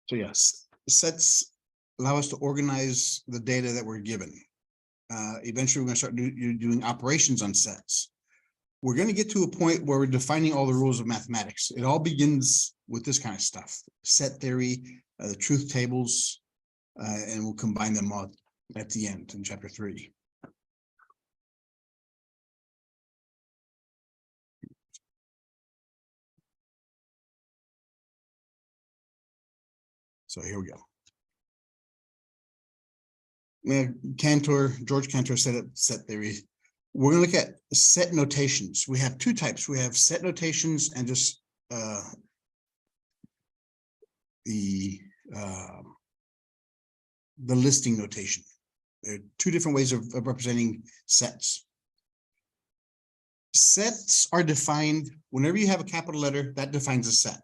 So yes, sets allow us to organize the data that we're given. Eventually, we're going to start doing operations on sets. We're going to get to a point where we're defining all the rules of mathematics. It all begins with this kind of stuff: set theory, the truth tables, and we'll combine them all at the end in chapter 3. So here we go. George Cantor said it, set theory. We're going to look at set notations. We have two types. We have set notations and just the listing notation. There are two different ways of representing sets. Sets are defined whenever you have a capital letter, that defines a set.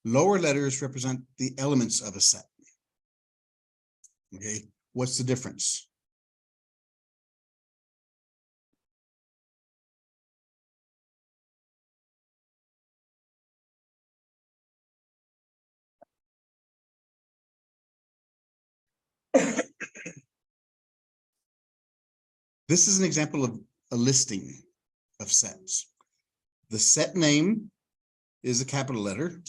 Lower letters represent the elements of a set. Okay, what's the difference? This is an example of a listing of sets. The set name is a capital letter,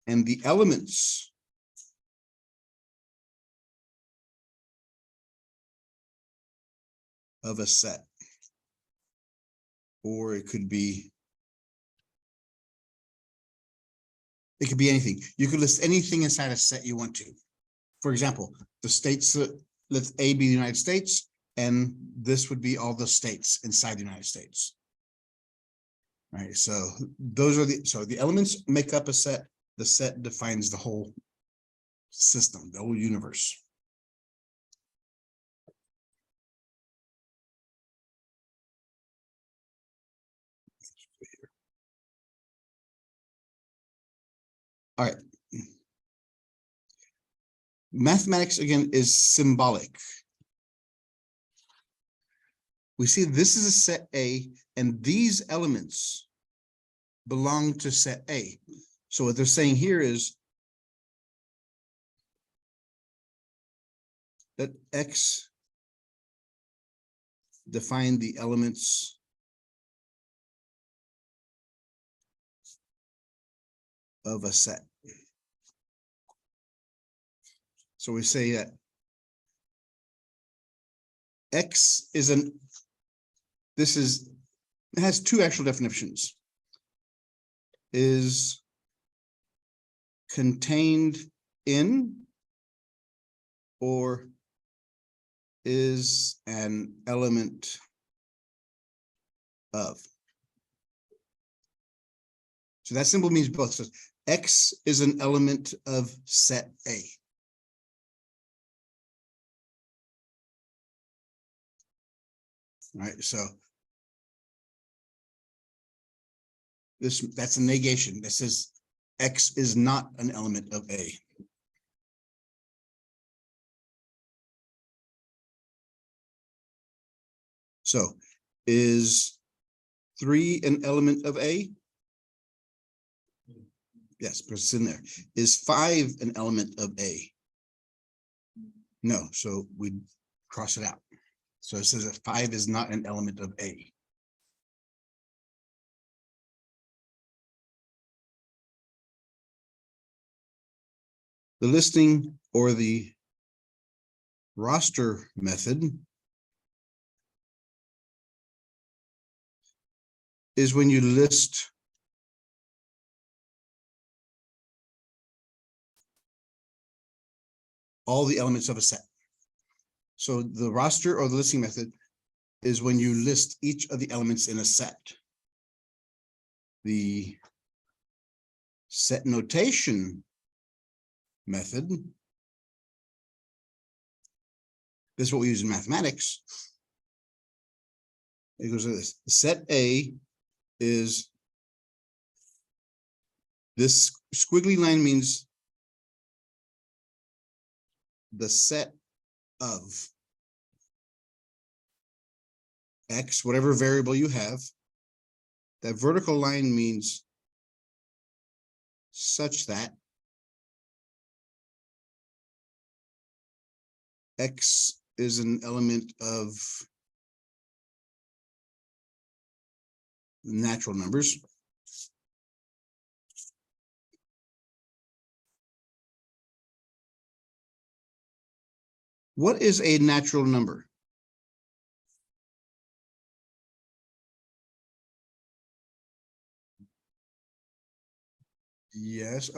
and the elements of a set, or it could be anything. You could list anything inside a set you want to. For example, the states, let A be the United States, and this would be all the states inside the United States. All right, so those are the elements make up a set. The set defines the whole system, the whole universe. All right. Mathematics, again, is symbolic. We see this is a set A, and these elements belong to set A. So what they're saying here is that X define the elements of a set. So we say that X is it has two actual definitions. Is contained in, or is an element of. So that symbol means both. So X is an element of set A. All right, so that's a negation that says X is not an element of A. So is 3 an element of A? Yes, because it's in there. Is 5 an element of A? No, so we cross it out. So it says that 5 is not an element of A. The listing or the roster method is when you list all the elements of a set. So the roster or the listing method is when you list each of the elements in a set. The set notation method, this is what we use in mathematics. It goes like this. Set A is, this squiggly line means the set of X, whatever variable you have. That vertical line means such that X is an element of natural numbers. What is a natural number? Yes,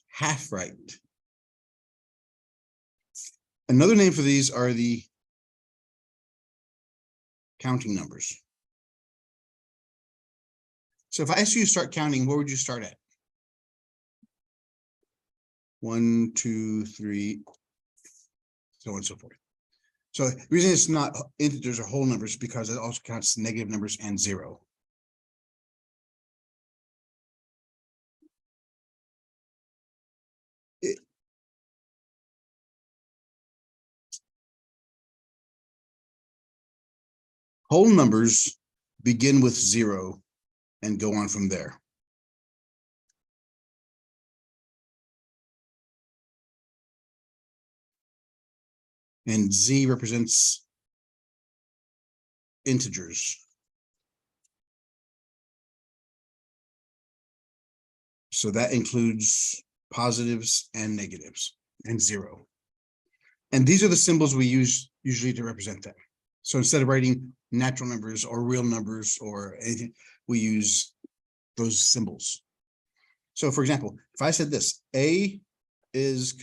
half right. Another name for these are the counting numbers. So if I asked you to start counting, where would you start at? 1, 2, 3, so on and so forth. So the reason it's not integers or whole numbers because it also counts negative numbers and 0. Whole numbers begin with 0 and go on from there. And Z represents integers. So that includes positives and negatives and 0. And these are the symbols we use usually to represent them. So instead of writing natural numbers or real numbers or anything, we use those symbols. So for example, if I said this, A is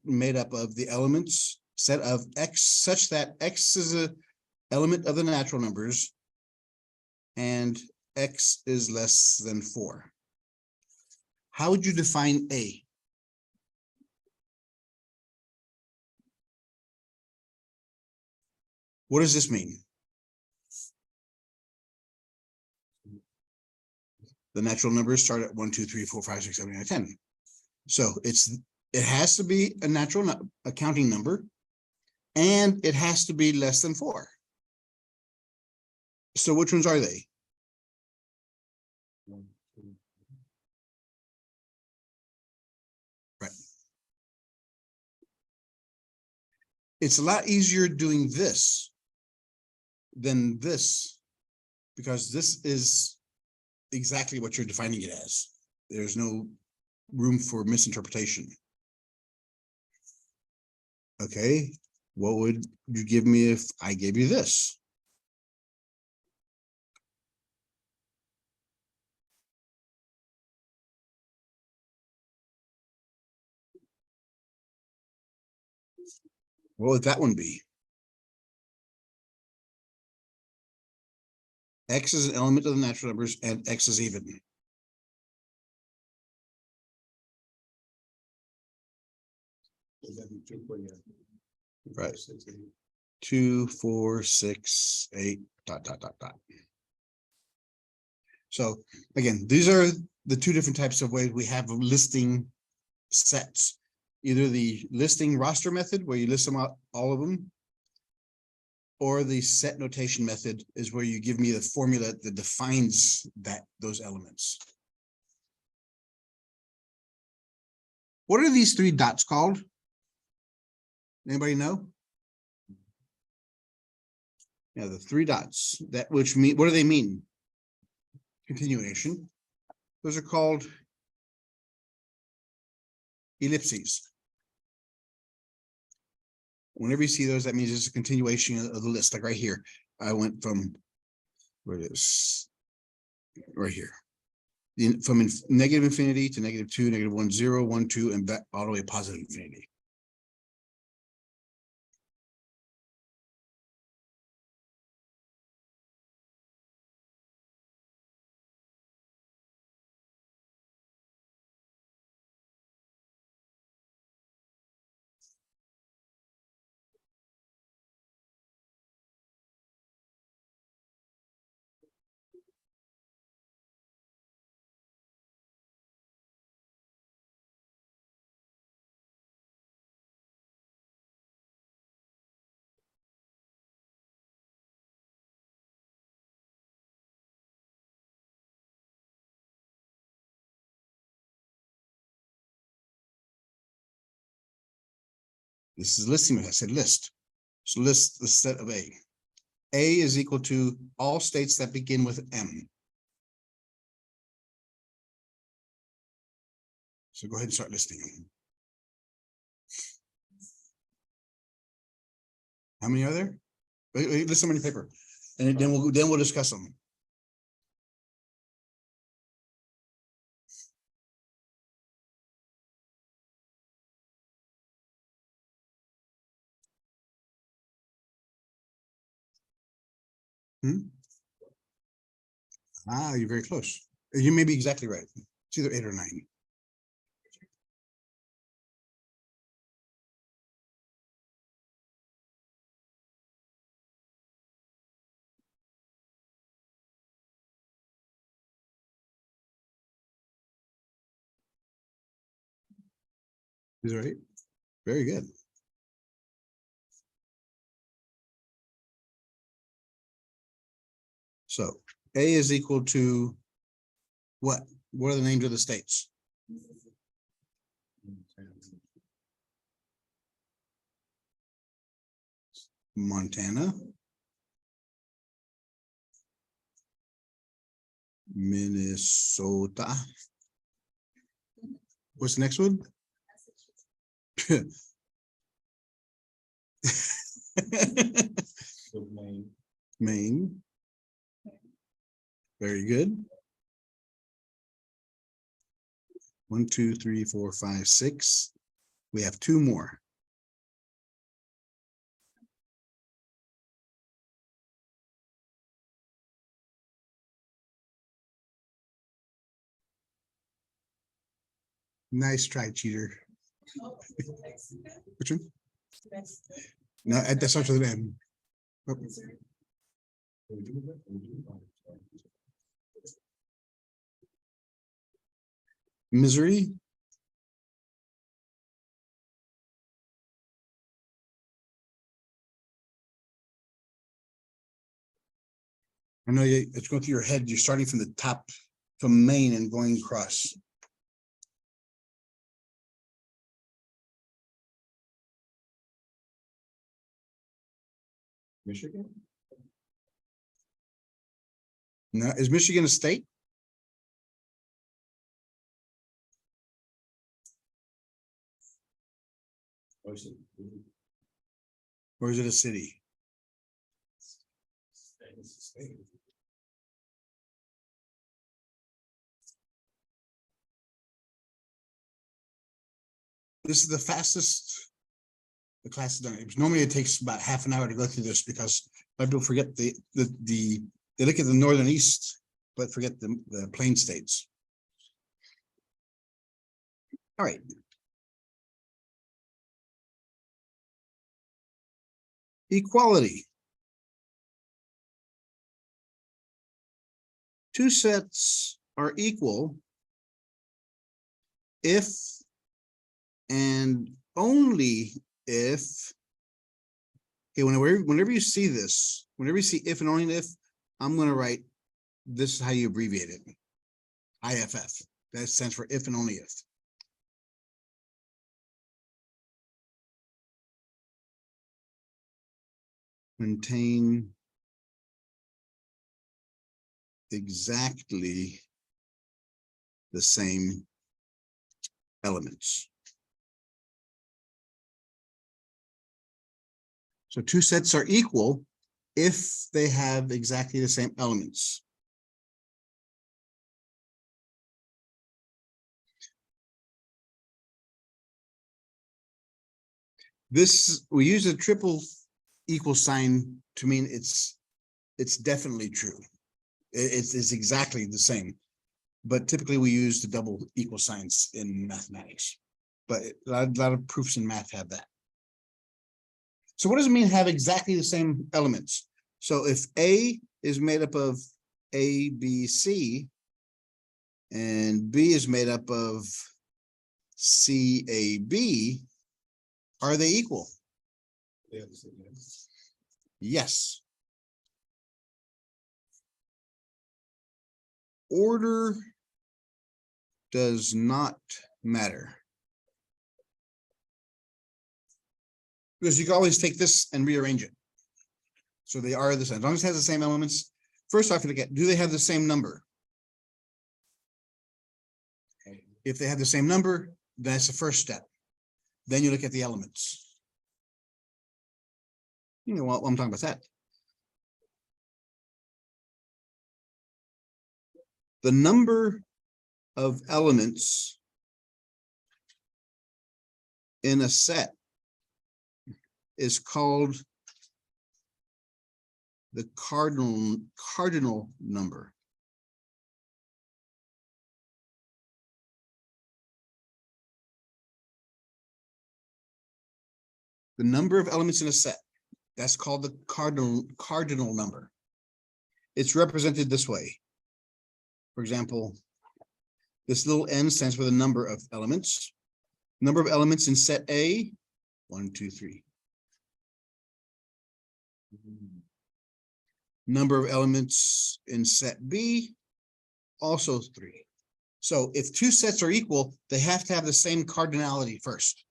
made up of the elements set of X such that X is an element of the natural numbers and X is less than 4. How would you define A? What does this mean? The natural numbers start at 1, 2, 3, 4, 5, 6, 7, 8, 9, 10. So it has to be a natural counting number, and it has to be less than 4. So which ones are they? Right. It's a lot easier doing this than this, because this is exactly what you're defining it as. There's no room for misinterpretation. Okay, what would you give me if I gave you this? What would that one be? X is an element of the natural numbers and X is even. Right. 2, 4, 6, 8, dot, dot, dot, dot. So again, these are the two different types of ways we have of listing sets. Either the listing roster method where you list them out, all of them, or the set notation method is where you give me the formula that defines those elements. What are these 3 dots called? Anybody know? Yeah, the 3 dots, which mean, what do they mean? Continuation. Those are called ellipses. Whenever you see those, that means it's a continuation of the list. Like right here, I went from where it is right here, from negative infinity to -2, -1, 0, 1, 2, and back all the way to positive infinity. This is listing. I said list. So list the set of A. A is equal to all states that begin with M. So go ahead and start listing them. How many are there? List them on your paper, and then we'll discuss them. Ah, you're very close. You may be exactly right. It's either 8 or 9. Is that right? Very good. So A is equal to what? What are the names of the states? Montana, Minnesota. What's the next one? Maine. Very good. 1, 2, 3, 4, 5, 6. We have 2 more. Nice try, cheater. Which one? No, that starts with an M. Oh. Missouri. I know it's going through your head. You're starting from the top, from Maine and going across. Michigan? No, is Michigan a state? Or is it a city? This is the fastest the class is done. Normally it takes about half an hour to go through this because people forget they look at the northern east, but forget the plain states. All right. Equality. 2 sets are equal if and only if, okay, whenever you see this, whenever you see if and only if, I'm going to write, this is how you abbreviate it. IFF. That stands for if and only if. Contain exactly the same elements. So 2 sets are equal if they have exactly the same elements. This, we use a triple equal sign to mean it's definitely true. It's exactly the same, but typically we use the double equal signs in mathematics, but a lot of proofs in math have that. So what does it mean have exactly the same elements? So if A is made up of A, B, C, and B is made up of C, A, B, are they equal? Yes. Order does not matter. Because you can always take this and rearrange it. So they are the same, as long as it has the same elements. First off, you look at, do they have the same number? If they have the same number, that's the first step. Then you look at the elements. You know what I'm talking about that. The number of elements in a set is called the cardinal number. The number of elements in a set, that's called the cardinal number. It's represented this way. For example, this little n stands for the number of elements. Number of elements in set A, 1, 2, 3. Number of elements in set B, also 3. So if two sets are equal, they have to have the same cardinality first.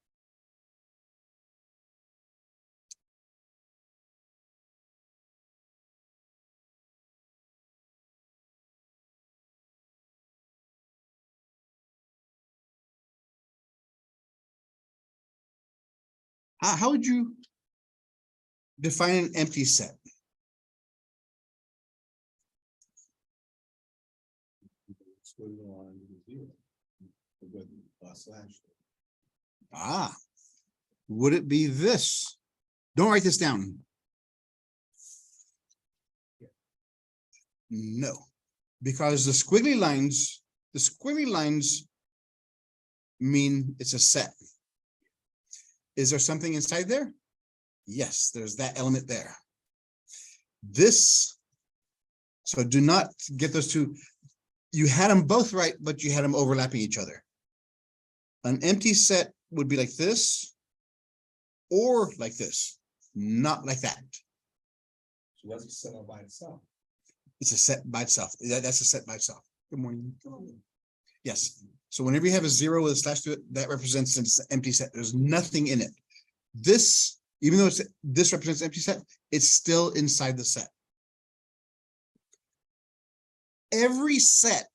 How would you define an empty set? Would it be this? Don't write this down. No, because the squiggly lines mean it's a set. Is there something inside there? Yes, there's that element there. This, so do not get those two. You had them both right, but you had them overlapping each other. An empty set would be like this or like this, not like that. So that's a set all by itself. It's a set by itself. That's a set by itself. Good morning. Yes. So whenever you have a 0 with a slash to it, that represents an empty set. There's nothing in it. This, even though this represents an empty set, it's still inside the set. Every set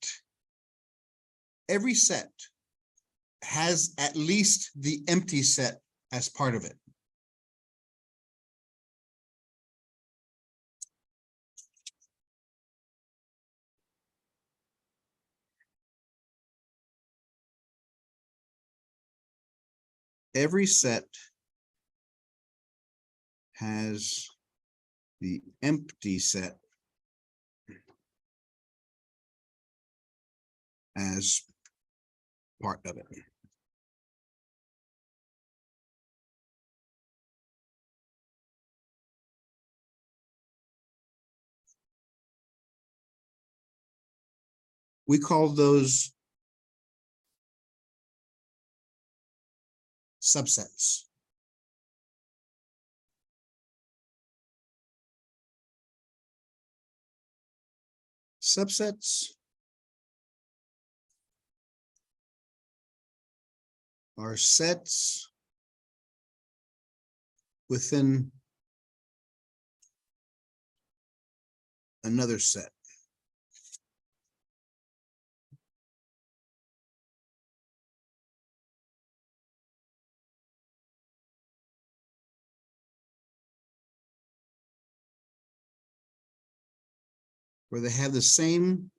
has at least the empty set as part of it. Every set has the empty set as part of it. We call those subsets. Subsets are sets within another set. Where they have the same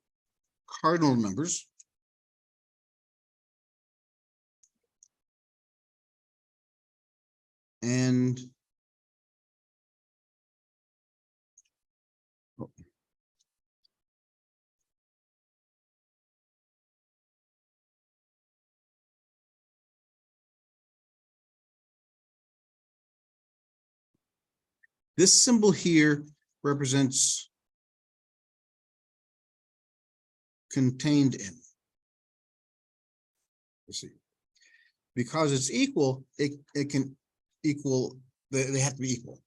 cardinal numbers. And this symbol here represents contained in. Let's see. Because it's equal, it can equal, they have to be equal.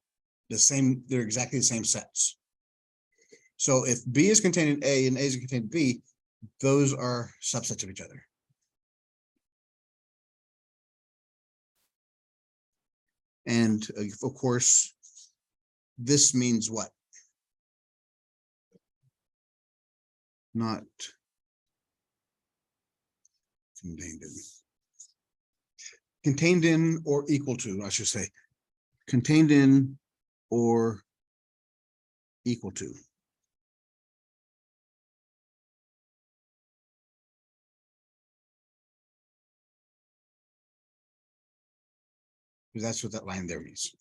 The same, they're exactly the same sets. So if B is contained in A and A is contained in B, those are subsets of each other. And of course, this means what? Not contained in or equal to, I should say, contained in or equal to. Because that's what that line there means.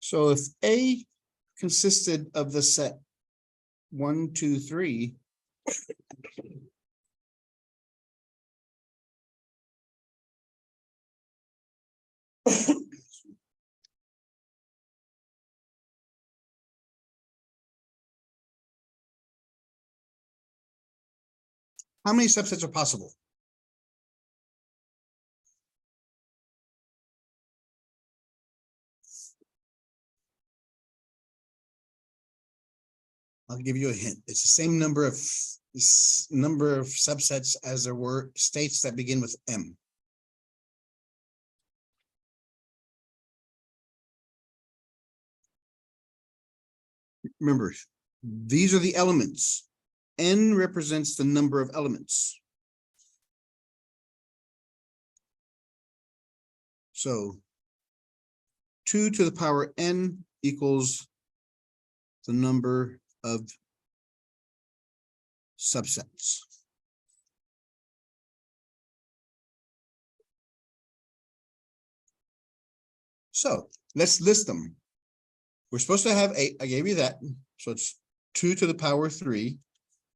So if A consisted of the set 1, 2, 3. How many subsets are possible? I'll give you a hint. It's the same number of subsets as there were states that begin with M. Remember, these are the elements. N represents the number of elements. So 2 to the power n equals the number of subsets. So let's list them. We're supposed to have 8. I gave you that. So it's 2 to the power 3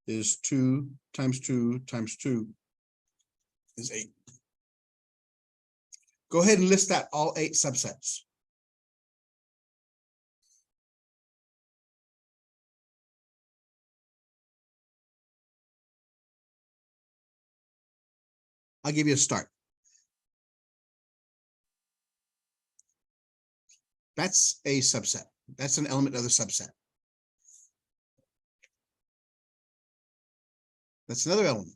is 2 times 2 times 2 is 8. Go ahead and list that all 8 subsets. I'll give you a start. That's a subset. That's an element of the subset. That's another element.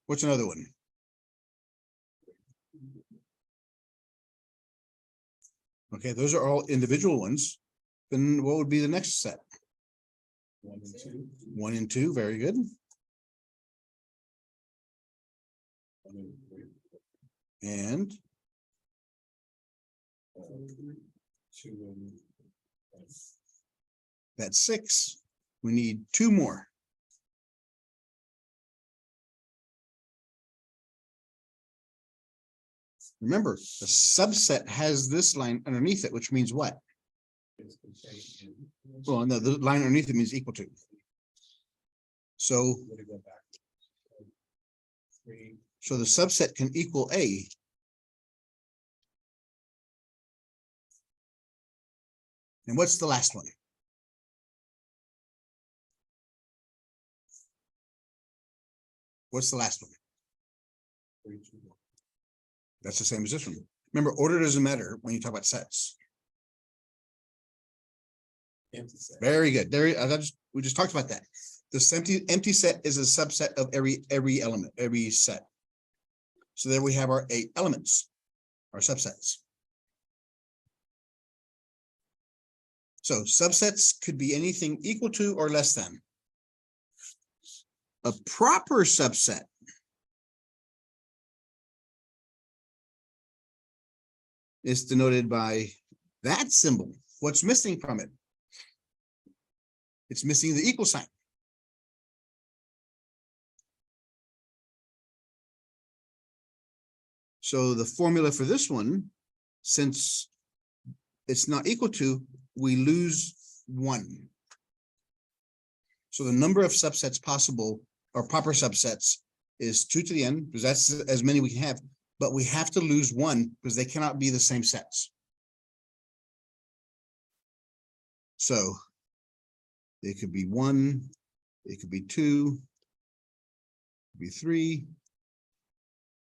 What's another one? Okay, those are all individual ones. Then what would be the next set? 1 and 2. 1 and 2, very good. 1 and 3. And 2 and 5. that's 6. We need 2 more. Remember, the subset has this line underneath it, which means what? It's contained in. Well, no, the line underneath it means equal to. So, Would it go back? 3. so the subset can equal A. And what's the last one? What's the last one? 3, 2, 1. That's the same as this one. Remember, order doesn't matter when you talk about sets. Empty set. Very good. There, we just talked about that. This empty set is a subset of every element, every set. So there we have our 8 elements, our subsets. So subsets could be anything equal to or less than. A proper subset is denoted by that symbol. What's missing from it? It's missing the equal sign. So the formula for this one, since it's not equal to, we lose 1. So the number of subsets possible, or proper subsets, is 2 to the n, because that's as many we can have, but we have to lose 1 because they cannot be the same sets. So it could be 1, it could be 2, it could be 3,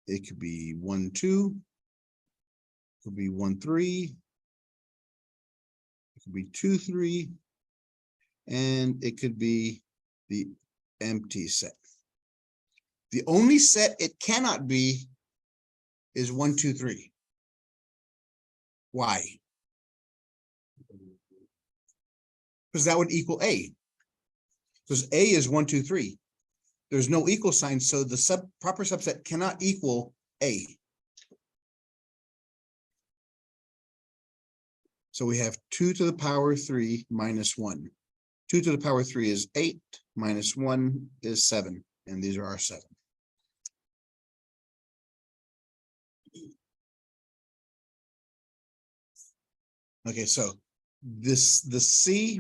it could be 1, 2, it could be 1, 3, it could be 2, 3, And it could be the empty set. The only set it cannot be is 1, 2, 3. Why? Because that would equal A. Because A is 1, 2, 3. There's no equal sign, so the proper subset cannot equal A. So we have 2 to the power 3 minus 1. 2 to the power 3 is 8, minus 1 is 7, and these are our 7. Okay, so the C,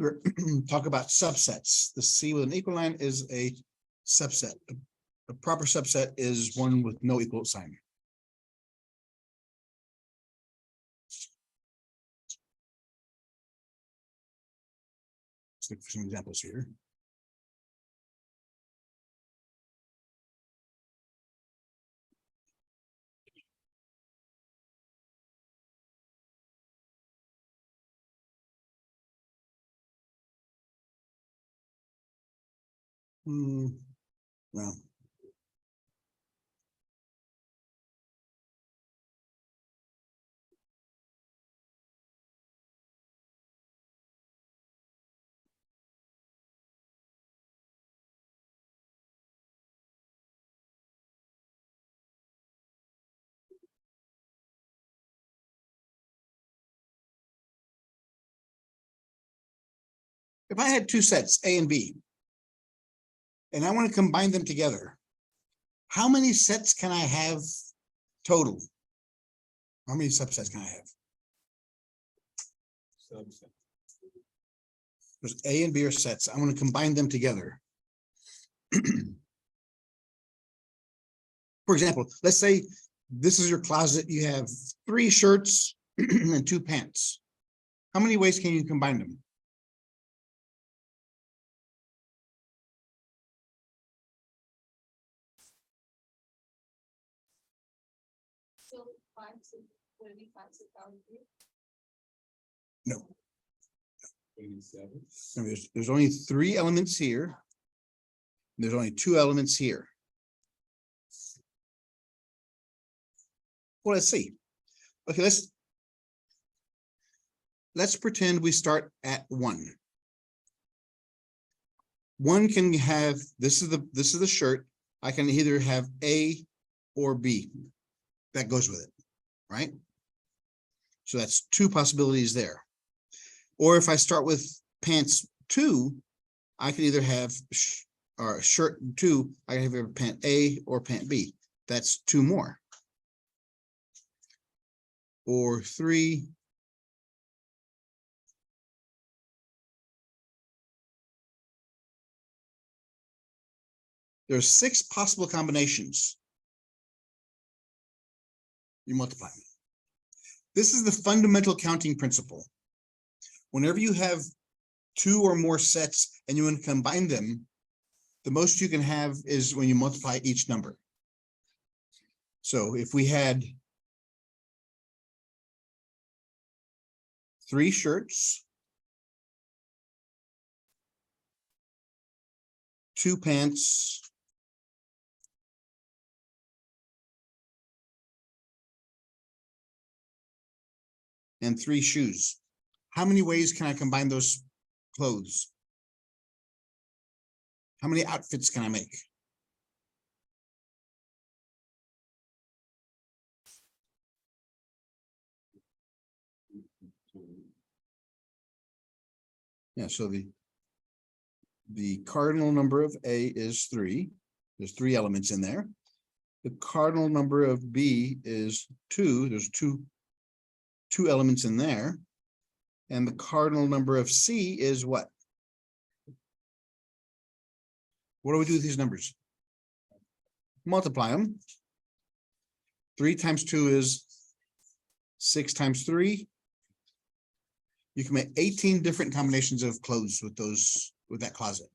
talk about subsets. The C with an equal line is a subset. A proper subset is one with no equal sign. Let's look for some examples here. Well. If I had two sets, A and B, and I want to combine them together, how many sets can I have total? How many subsets can I have? Subset. Because A and B are sets. I want to combine them together. For example, let's say this is your closet. You have 3 shirts and 2 pants. How many ways can you combine them? So 5 will be 5,000. No. 87. There's only 3 elements here. There's only 2 elements here. Well, let's see. Okay, let's pretend we start at 1. 1 can have, this is the shirt. I can either have A or B. That goes with it, right? So that's 2 possibilities there. Or if I start with pants 2, I can either have shirt 2, I can have pant A or pant B. That's 2 more. Or 3. There's 6 possible combinations. You multiply them. This is the fundamental counting principle. Whenever you have 2 or more sets and you want to combine them, the most you can have is when you multiply each number. So if we had 3 shirts, 2 pants, and 3 shoes. How many ways can I combine those clothes? How many outfits can I make? Yeah, so the cardinal number of A is 3. There's 3 elements in there. The cardinal number of B is 2. There's two elements in there. And the cardinal number of C is what? What do we do with these numbers? Multiply them. 3 times 2 is 6 times 3. You can make 18 different combinations of clothes with that closet.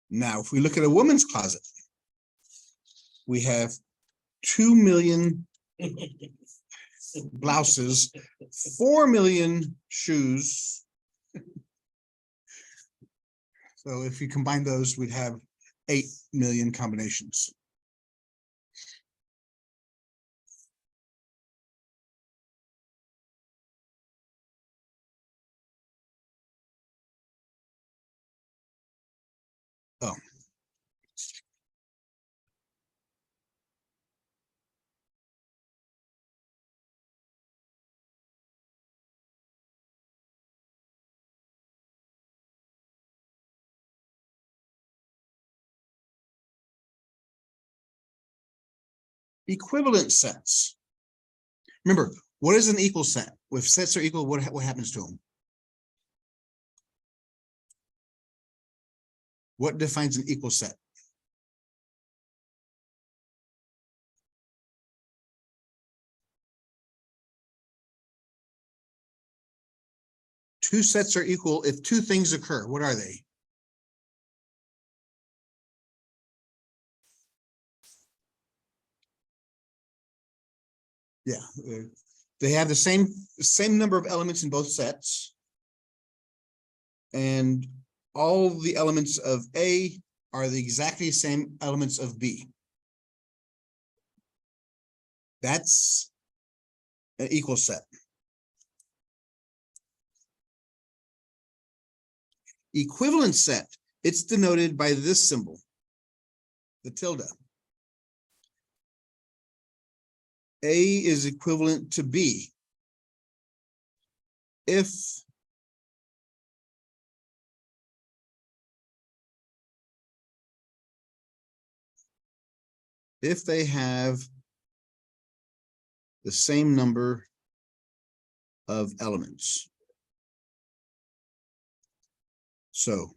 Now, if we look at a woman's closet, we have 2 million blouses, 4 million shoes. So if you combine those, we'd have 8 million combinations. Oh. Equivalent sets. Remember, what is an equal set? If sets are equal, what happens to them? What defines an equal set? Two sets are equal if two things occur. What are they? Yeah, they have the same number of elements in both sets. And all the elements of A are the exactly same elements of B. That's an equal set. Equivalent set, it's denoted by this symbol, the tilde. A is equivalent to B if they have the same number of elements. So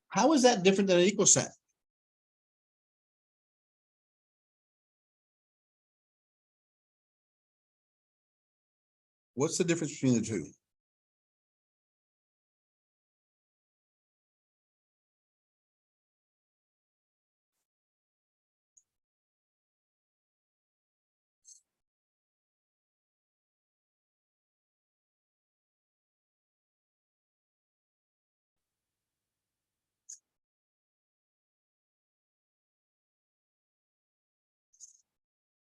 how is that different than an equal set? What's the difference between the two?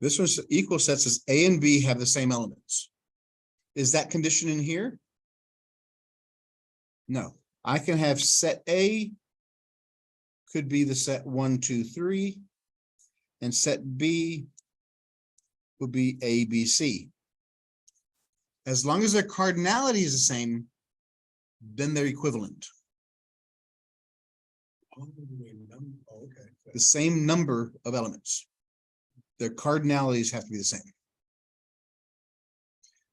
This one's equal set says A and B have the same elements. Is that condition in here? No, I can have set A could be the set 1, 2, 3, and set B would be A, B, C. As long as their cardinality is the same, then they're equivalent. Okay. The same number of elements. Their cardinalities have to be the same.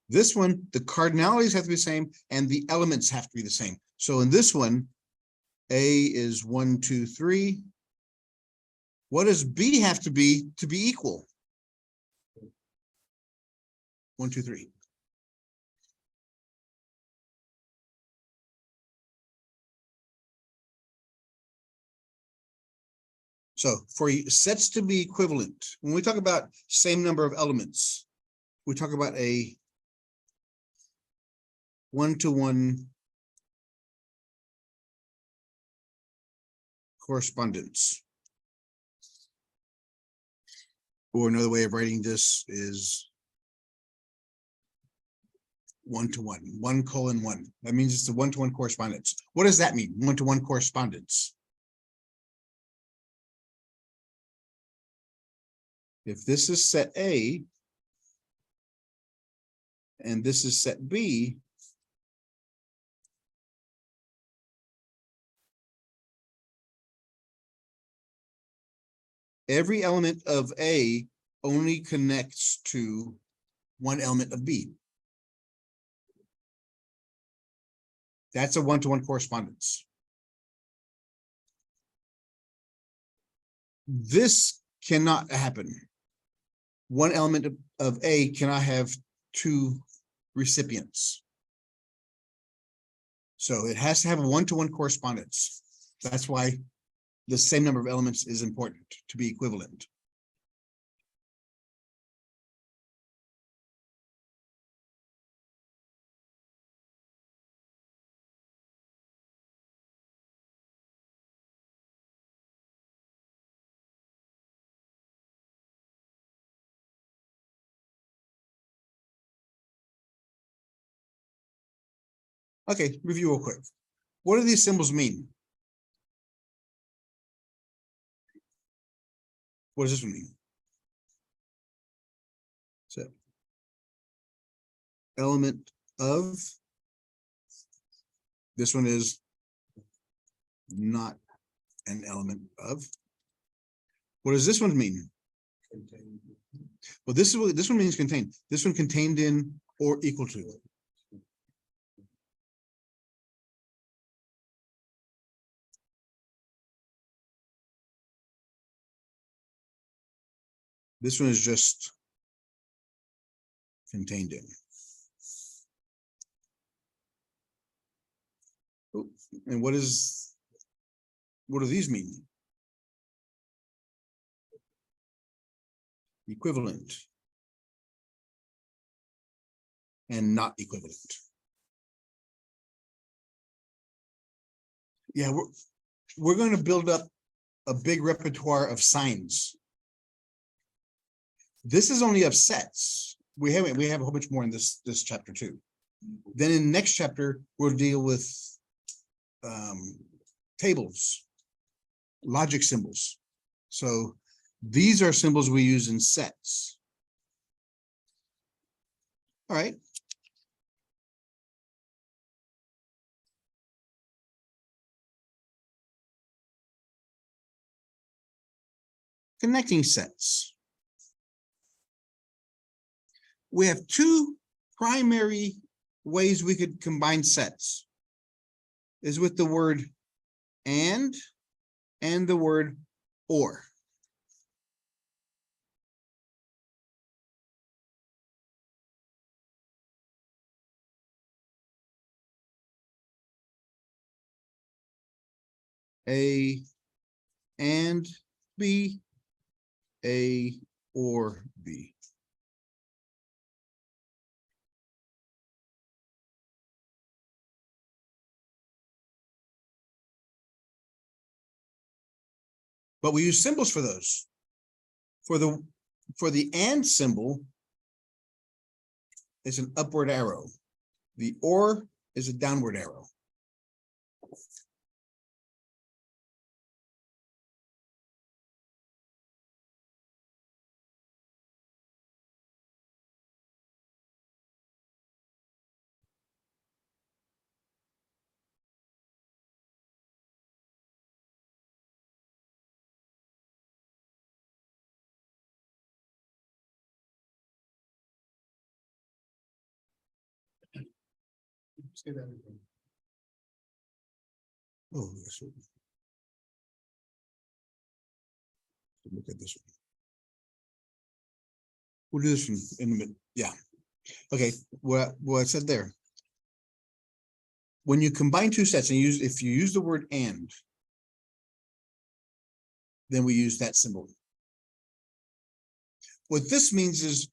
This one, the cardinalities have to be the same and the elements have to be the same. So in this one, A is 1, 2, 3. What does B have to be equal? 1, 2, 3. So for sets to be equivalent, when we talk about same number of elements, we talk about a 1-to-1 correspondence. Or another way of writing this is 1-to-1, 1:1. That means it's a 1-to-1 correspondence. What does that mean? 1-to-1 correspondence. If this is set A and this is set B, every element of A only connects to one element of B. That's a 1-to-1 correspondence. This cannot happen. One element of A cannot have two recipients. So it has to have a 1-to-1 correspondence. That's why the same number of elements is important to be equivalent. Okay, review real quick. What do these symbols mean? What does this one mean? So, element of. This one is not an element of. What does this one mean? Contained. Well, this is what this one means contained. This one contained in or equal to. This one is just contained in. Oh, and what do these mean? Equivalent and not equivalent. Yeah, we're going to build up a big repertoire of signs. This is only of sets. We have a whole bunch more in this chapter too. Then in the next chapter, we'll deal with tables, logic symbols. So these are symbols we use in sets. All right. Connecting sets. We have two primary ways we could combine sets. Is with the word and the word or. A and B, A or B. But we use symbols for those. For the and symbol, it's an upward arrow. The or is a downward arrow. Say that again. Oh, yes. Look at this one. We'll do this one in a minute. Yeah. Okay. What I said there. When you combine two sets and if you use the word and, then we use that symbol. What this means is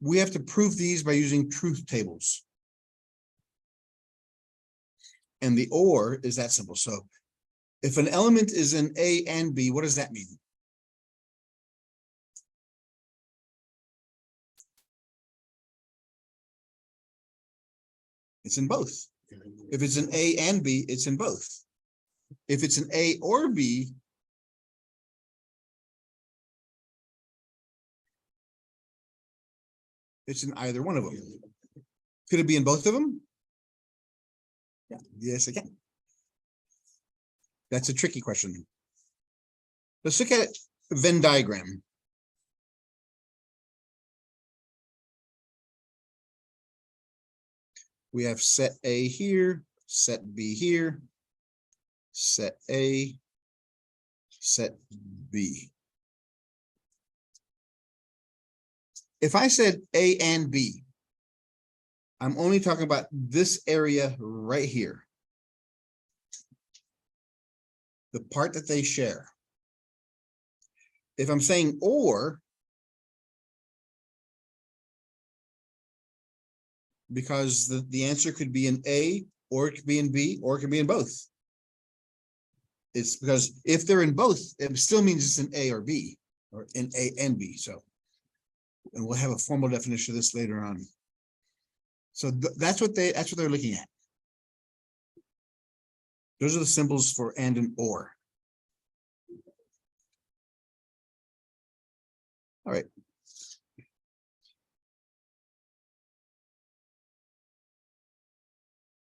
we have to prove these by using truth tables. And the or is that symbol. So if an element is in A and B, what does that mean? It's in both. If it's an A and B, it's in both. If it's an A or B, it's in either one of them. Could it be in both of them? Yeah, yes, it can. That's a tricky question. Let's look at a Venn diagram. We have set A here, set B here, set A, set B. If I said A and B, I'm only talking about this area right here. the part that they share. If I'm saying or, because the answer could be in A, or it could be in B, or it could be in both. It's because if they're in both, it still means it's in A or B, or in A and B, so. And we'll have a formal definition of this later on. So that's what they're looking at. Those are the symbols for and or. All right.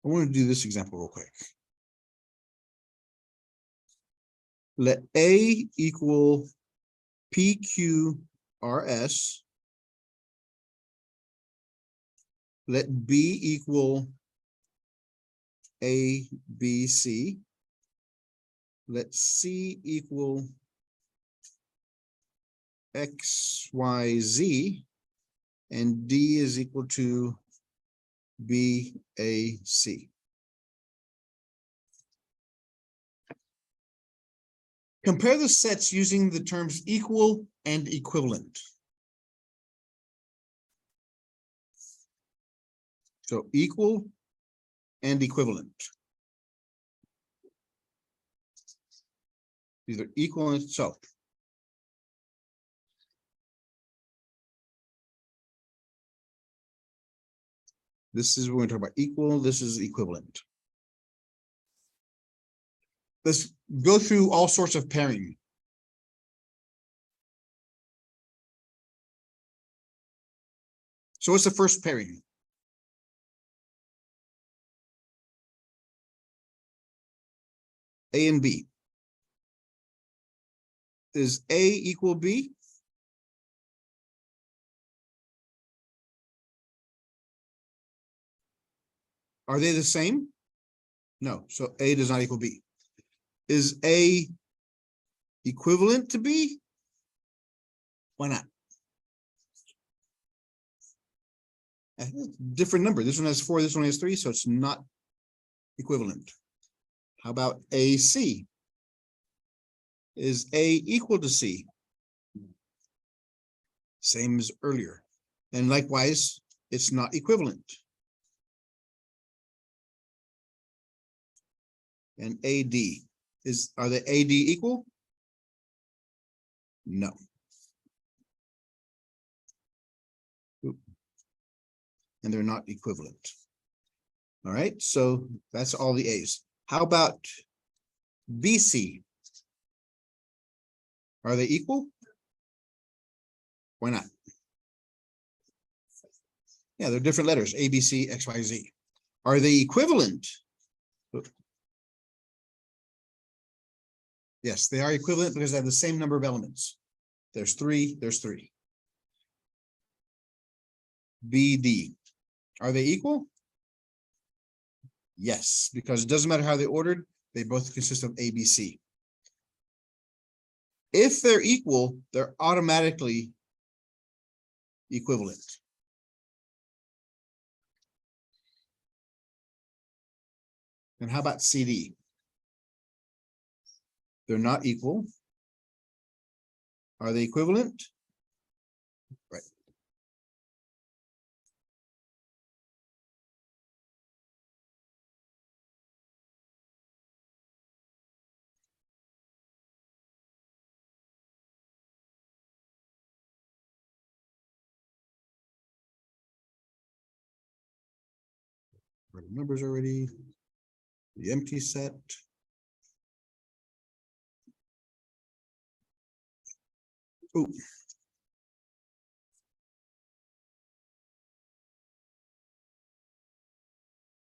I want to do this example real quick. Let A equal PQRS. Let B equal ABC. Let C equal XYZ, and D is equal to BAC. Compare the sets using the terms equal and equivalent. So equal and equivalent. These are equal and so. This is what we're going to talk about equal. This is equivalent. Let's go through all sorts of pairing. So what's the first pairing? A and B. Is A equal B? Are they the same? No, so A does not equal B. Is A equivalent to B? Why not? Different number. This one has 4, this one has 3, so it's not equivalent. How about AC? Is A equal to C? Same as earlier. And likewise, it's not equivalent. And AD, are the AD equal? No. And they're not equivalent. All right, so that's all the A's. How about BC? Are they equal? Why not? Yeah, they're different letters, A, B, C, X, Y, Z. Are they equivalent? Yes, they are equivalent because they have the same number of elements. There's 3, there's 3. BD, are they equal? Yes, because it doesn't matter how they ordered, they both consist of A, B, C. If they're equal, they're automatically equivalent. And how about CD? They're not equal. Are they equivalent? Right. Numbers already. The empty set. Ooh.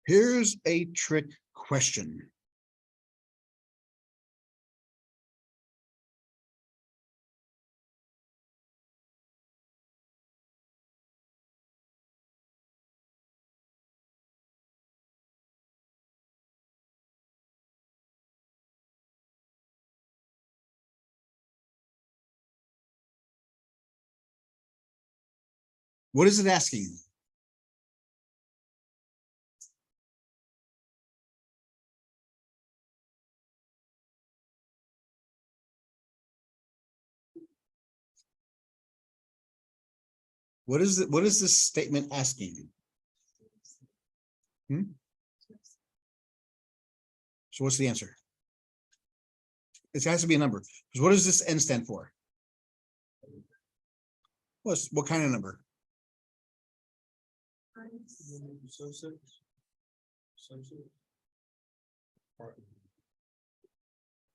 Here's a trick question. What is it asking? What is this statement asking? So what's the answer? It has to be a number. Because what does this N stand for? What kind of number?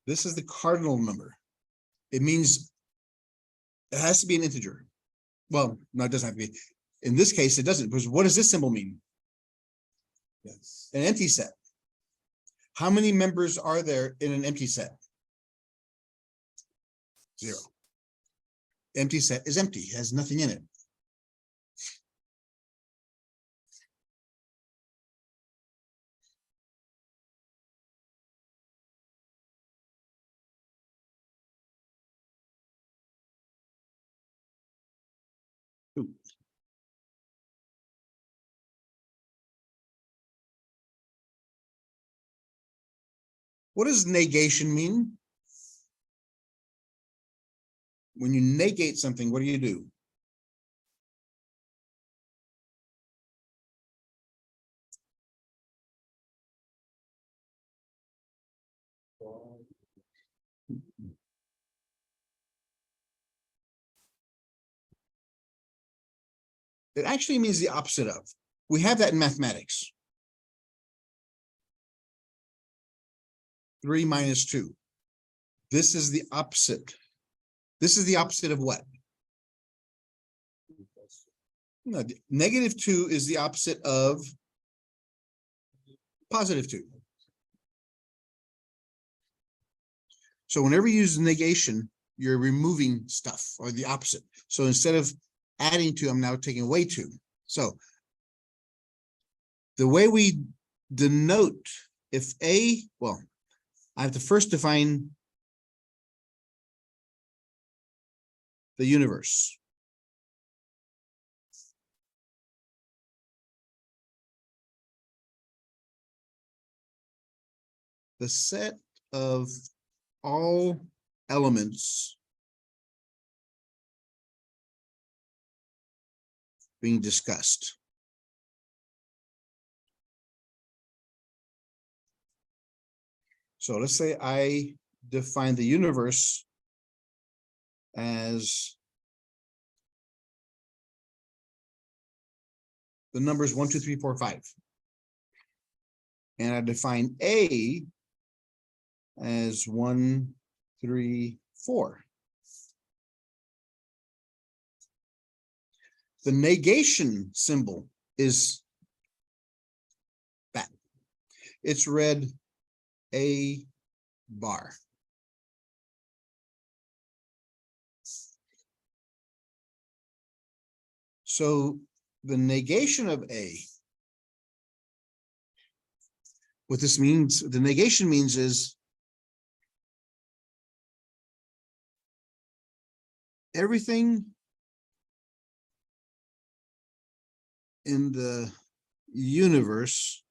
This is the cardinal number. It means it has to be an integer. Well, no, it doesn't have to be. In this case, it doesn't, because what does this symbol mean? Yes. An empty set. How many members are there in an empty set? 0. Empty set is empty, has nothing in it. Ooh. What does negation mean? When you negate something, what do you do? It actually means the opposite of. We have that in mathematics. 3 minus 2. This is the opposite. This is the opposite of what? No, -2 is the opposite of +2. So whenever you use negation, you're removing stuff or the opposite. So instead of adding 2, I'm now taking away 2. So the way we denote if A, well, I have to first define the universe. The set of all elements being discussed. So let's say I define the universe as the numbers 1, 2, 3, 4, 5. And I define A as 1, 3, 4. The negation symbol is that. It's read A bar. So the negation of A, what this means, the negation means is everything in the universe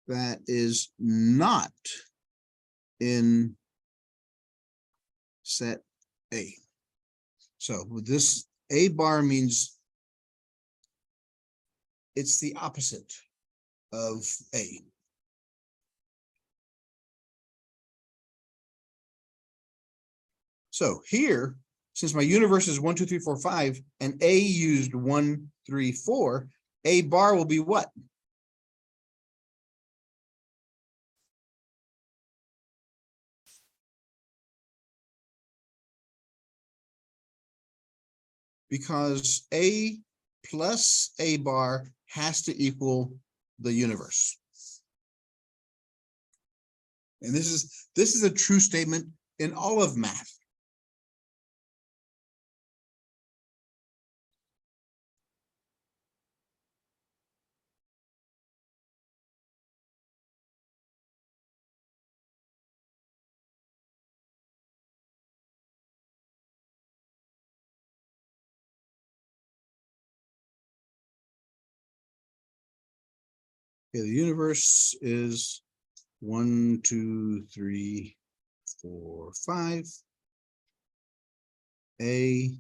that is not in set A. So with this, A bar means it's the opposite of A. So here, since my universe is 1, 2, 3, 4, 5, and A used 1, 3, 4, A bar will be what? Because A plus A bar has to equal the universe. And this is a true statement in all of math. Okay, the universe is 1, 2, 3, 4, 5. A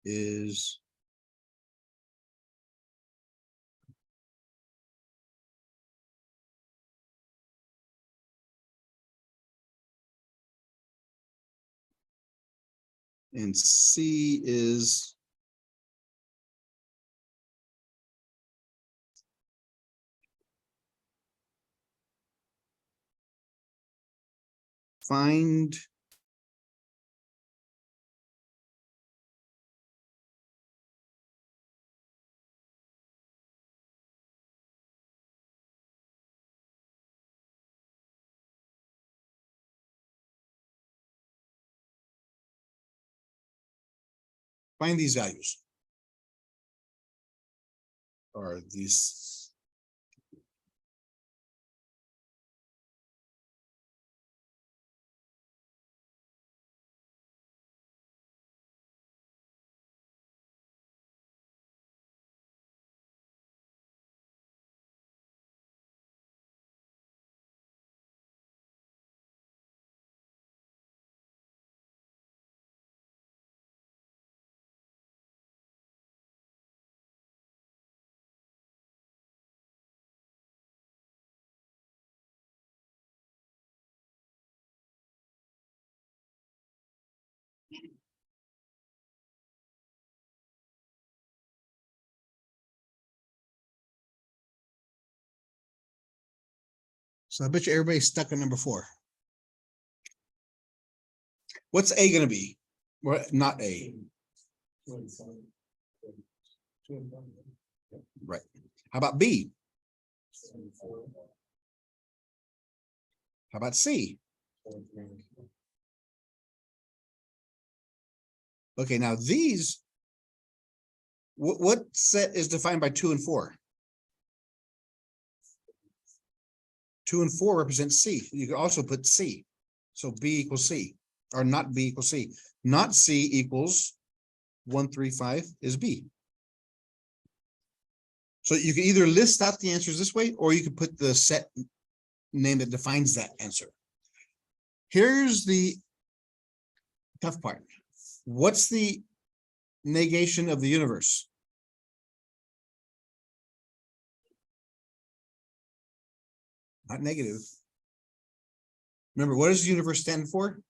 is and C is find these values. Or these. So I bet you everybody's stuck at number 4. What's A gonna be? Well, not A, right? How about B? How about C? Okay, now these. What set is defined by 2 and 4? 2 and 4 represent C. You can also put C. So B equals C, or not B equals C. Not C equals 1, 3, 5 is B. So you can either list out the answers this way, or you can put the set name that defines that answer. Here's the tough part. What's the negation of the universe? Not negative. Remember, what does the universe stand for?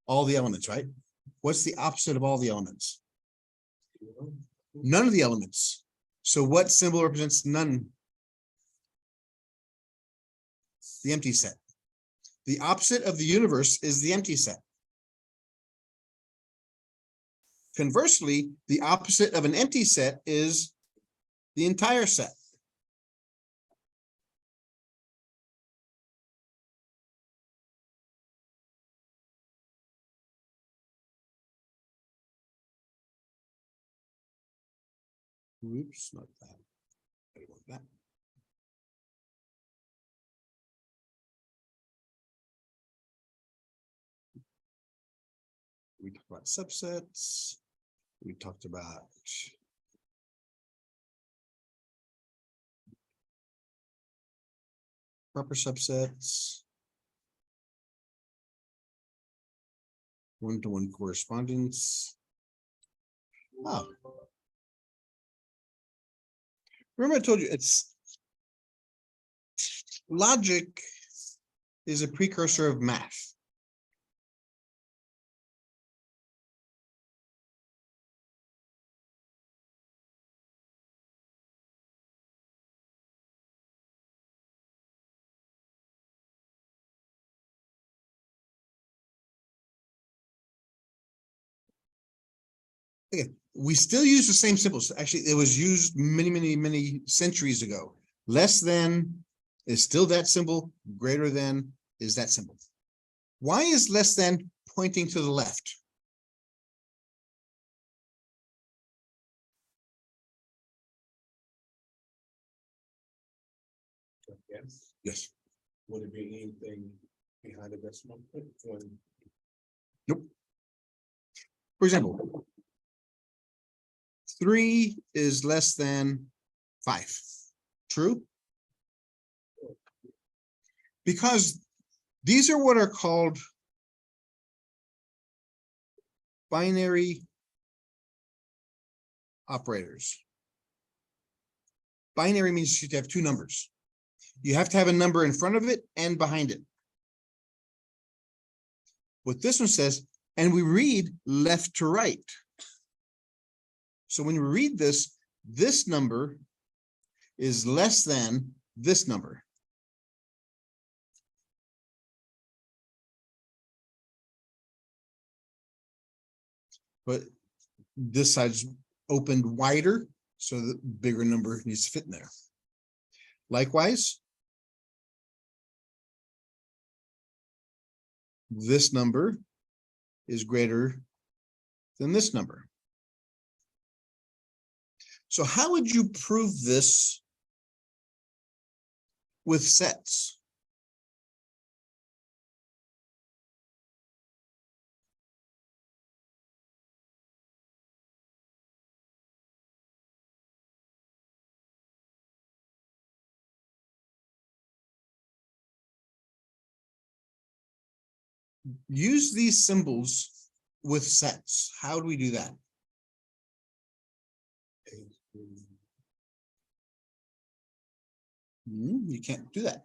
All the elements, right? What's the opposite of all the elements? None of the elements. So what symbol represents none? The empty set. The opposite of the universe is the empty set. Conversely, the opposite of an empty set is the entire set. Oops, not that. I want that. We talked about subsets. We talked about proper subsets. One-to-one correspondence. Oh. Remember I told you it's logic is a precursor of math. Okay, we still use the same symbols. Actually, it was used many centuries ago. Less than is still that symbol, greater than is that symbol. Why is less than pointing to the left? Yes. Yes. Would it be anything behind the decimal point? Nope. For example, 3 is less than 5. True? Because these are what are called binary operators. Binary means you have two numbers. You have to have a number in front of it and behind it. What this one says, and we read left to right. So when you read this, this number is less than this number. But this side's opened wider, so the bigger number needs to fit in there. Likewise, this number is greater than this number. So how would you prove this with sets? Use these symbols with sets. How do we do that? You can't do that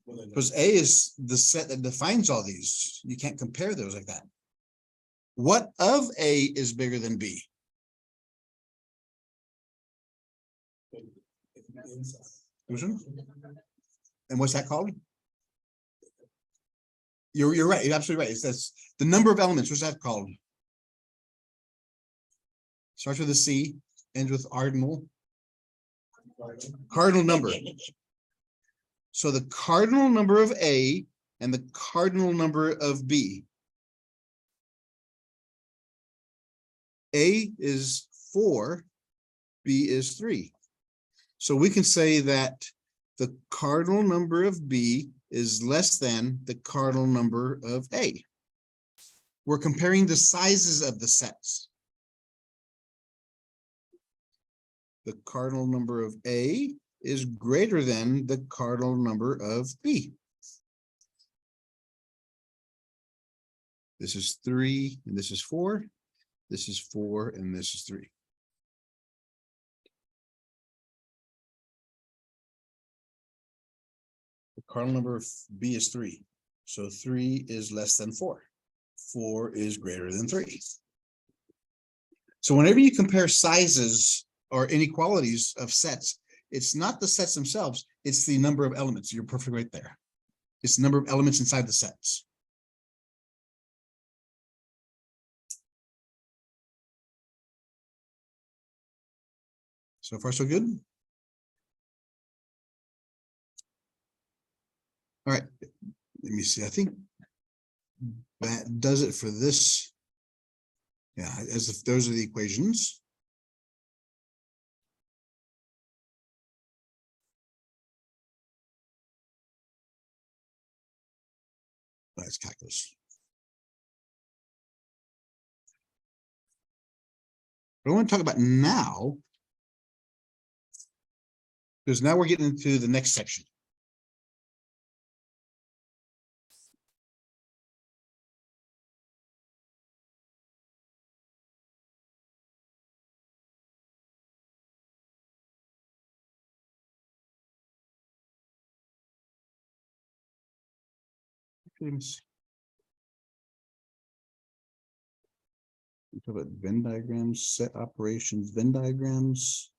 because A is the set that defines all these. You can't compare those like that. What of A is bigger than B? Which one? And what's that called? You're right. You're absolutely right. It says the number of elements. What's that called? Starts with a C, ends with cardinal number. So the cardinal number of A and the cardinal number of B. A is 4, B is 3. So we can say that the cardinal number of B is less than the cardinal number of A. We're comparing the sizes of the sets. The cardinal number of A is greater than the cardinal number of B. This is 3 and this is 4. This is 4 and this is 3. The cardinal number of B is 3. So 3 is less than 4. 4 is greater than 3. So whenever you compare sizes or inequalities of sets, it's not the sets themselves, it's the number of elements. You're perfectly right there. It's the number of elements inside the sets. So far, so good. All right, let me see. I think that does it for this. Yeah, as if those are the equations. That's calculus. What I want to talk about now, because now we're getting into the next section. Things. We talk about Venn diagrams, set operations, Venn diagrams.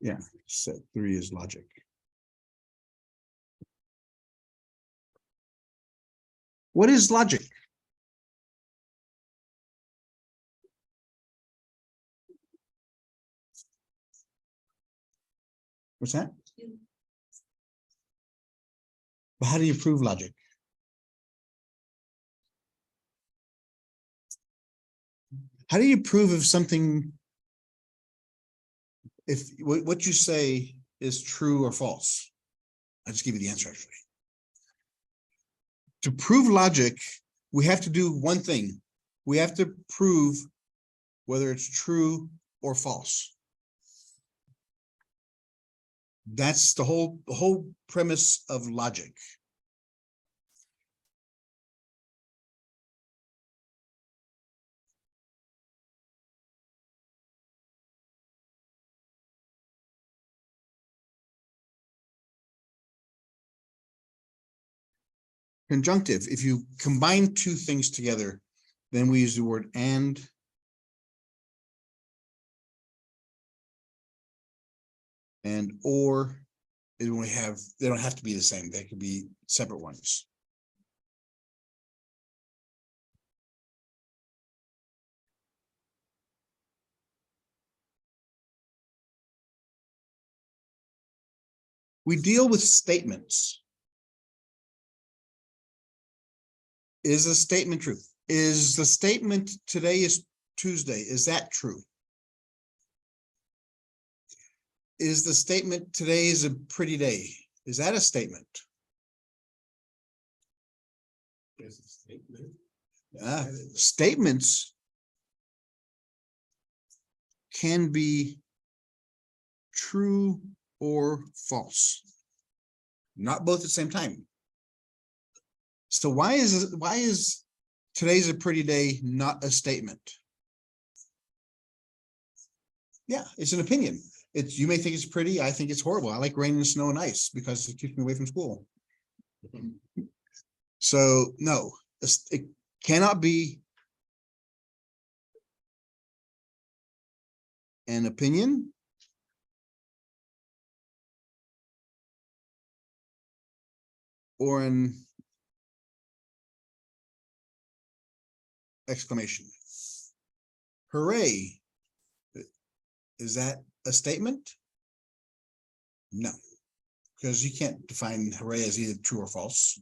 Yeah, set 3 is logic. What is logic? What's that? But how do you prove logic? How do you prove if something, if what you say is true or false? I'll just give you the answer actually. To prove logic, we have to do one thing. We have to prove whether it's true or false. That's the whole premise of logic. Conjunctive, if you combine two things together, then we use the word and. And or is when we have, they don't have to be the same, they could be separate ones. We deal with statements. Is a statement true? Is the statement today is Tuesday, is that true? Is the statement today is a pretty day? Is that a statement? There's a statement. Statements can be true or false, not both at the same time. So why is today's a pretty day not a statement? Yeah, it's an opinion. It's, you may think it's pretty, I think it's horrible. I like rain and snow and ice because it keeps me away from school. So no, it cannot be an opinion or an exclamation. Hooray. Is that a statement? No, because you can't define hooray as either true or false.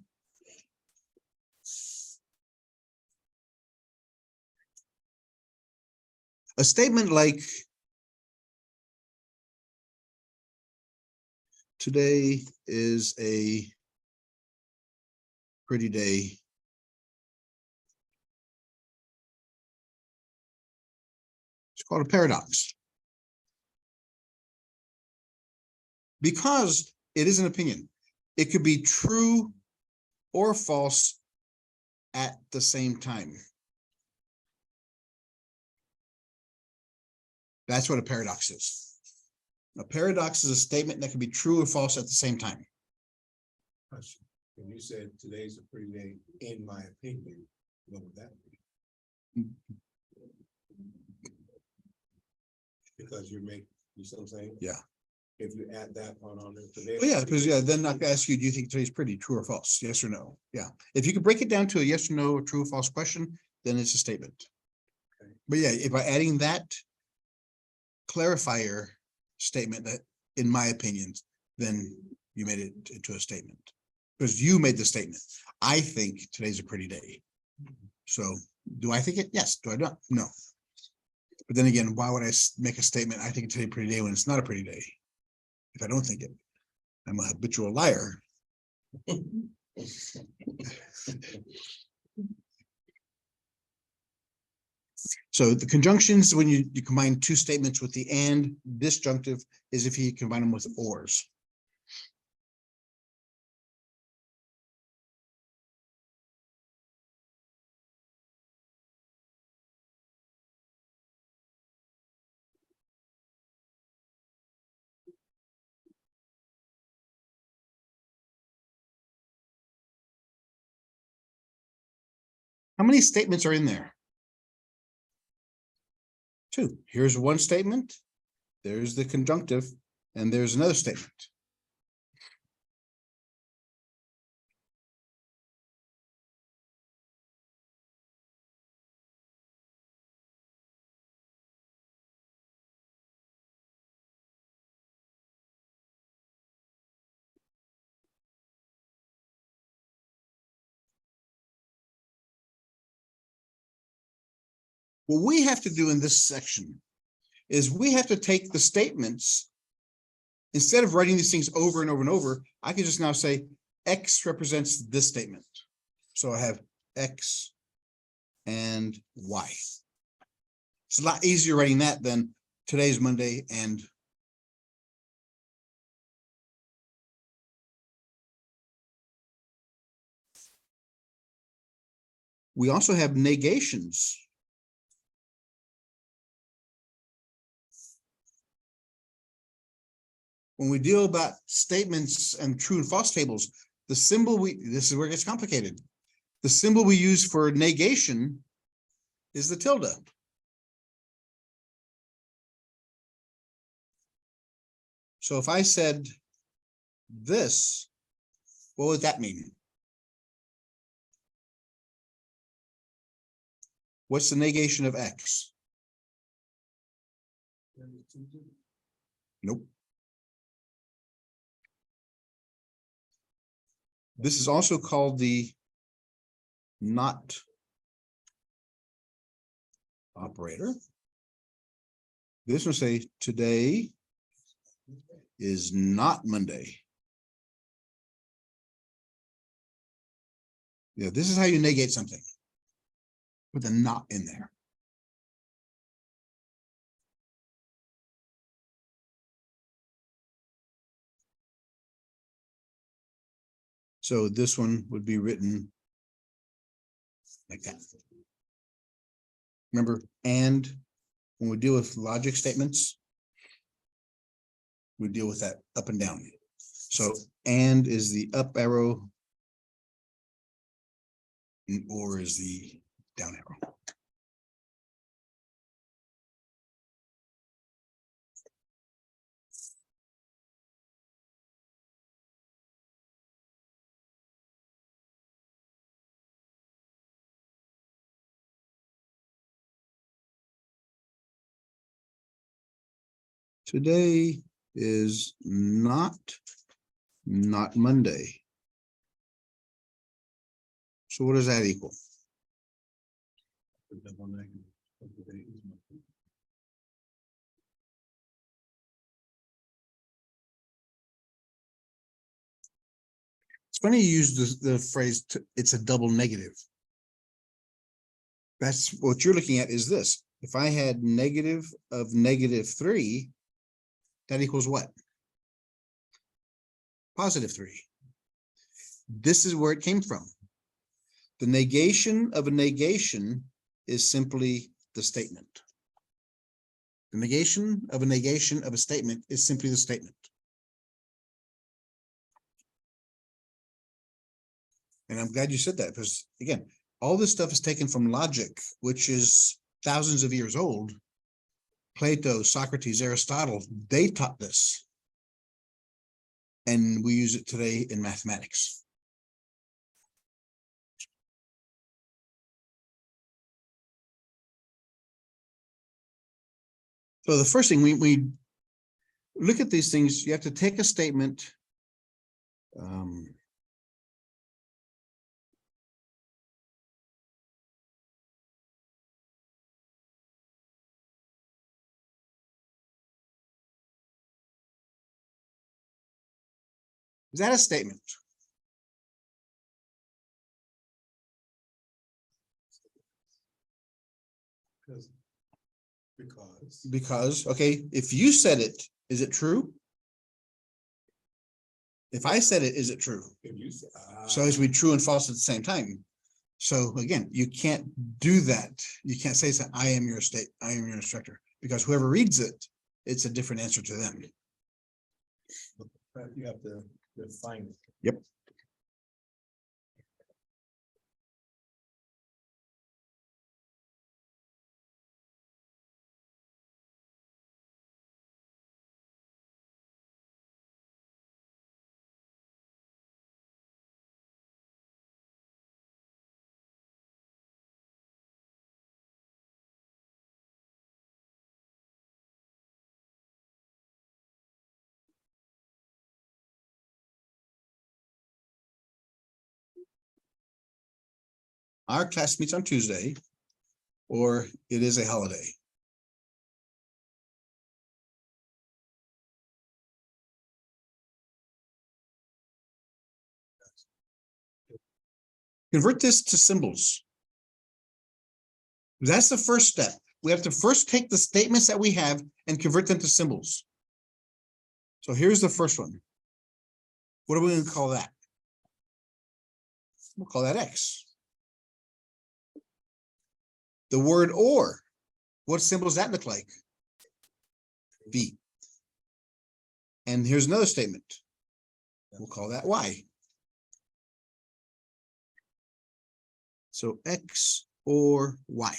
A statement like today is a pretty day. It's called a paradox. Because it is an opinion. It could be true or false at the same time. That's what a paradox is. A paradox is a statement that can be true or false at the same time. Question. When you said today's a pretty day, in my opinion, what would that be? Because you see what I'm saying? Yeah. If you add that part on there today. Oh, yeah, because then I ask you, do you think today's pretty, true or false? Yes or no? Yeah. If you could break it down to a yes or no, or true or false question, then it's a statement. Okay. But yeah, if by adding that clarifier statement that, in my opinion, then you made it into a statement. Because you made the statement. I think today's a pretty day. So do I think it? Yes. Do I not? No. But then again, why would I make a statement? I think today's a pretty day when it's not a pretty day. If I don't think it, I'm a habitual liar. So the conjunctions, when you combine two statements with the and, disjunctive is if you combine them with ors. How many statements are in there? Two. Here's one statement. There's the conjunctive, and there's another statement. What we have to do in this section is we have to take the statements. Instead of writing these things over and over and over, I can just now say X represents this statement. So I have X and Y. It's a lot easier writing that than today's Monday and we also have negations. When we deal about statements and true and false tables, The symbol this is where it gets complicated. The symbol we use for negation is the tilde. So if I said this, what would that mean? What's the negation of X? Nope. This is also called the not operator. This will say today is not Monday. Yeah, this is how you negate something. With a not in there. So this one would be written like that. Remember, and when we deal with logic statements, we deal with that up and down. So and is the up arrow, and or is the down arrow. Today is not Monday. So what does that equal? It's funny you use the phrase, it's a double negative. That's what you're looking at is this. If I had negative of -3, that equals what? +3. This is where it came from. The negation of a negation is simply the statement. The negation of a statement is simply the statement. And I'm glad you said that because, again, all this stuff is taken from logic, which is thousands of years old. Plato, Socrates, Aristotle, they taught this. And we use it today in mathematics. So the first thing we look at these things, you have to take a statement. Is that a statement? Because, okay, if you said it, is it true? If I said it, is it true? If you say, So it's be true and false at the same time. So again, you can't do that. You can't say, I am your instructor, because whoever reads it, it's a different answer to them. you have to define it. Yep. Our class meets on Tuesday, or it is a holiday. Convert this to symbols. That's the first step. We have to first take the statements that we have and convert them to symbols. So here's the first one. What are we going to call that? We'll call that X. The word or, what symbol does that look like? V. And here's another statement. We'll call that Y. So X or Y.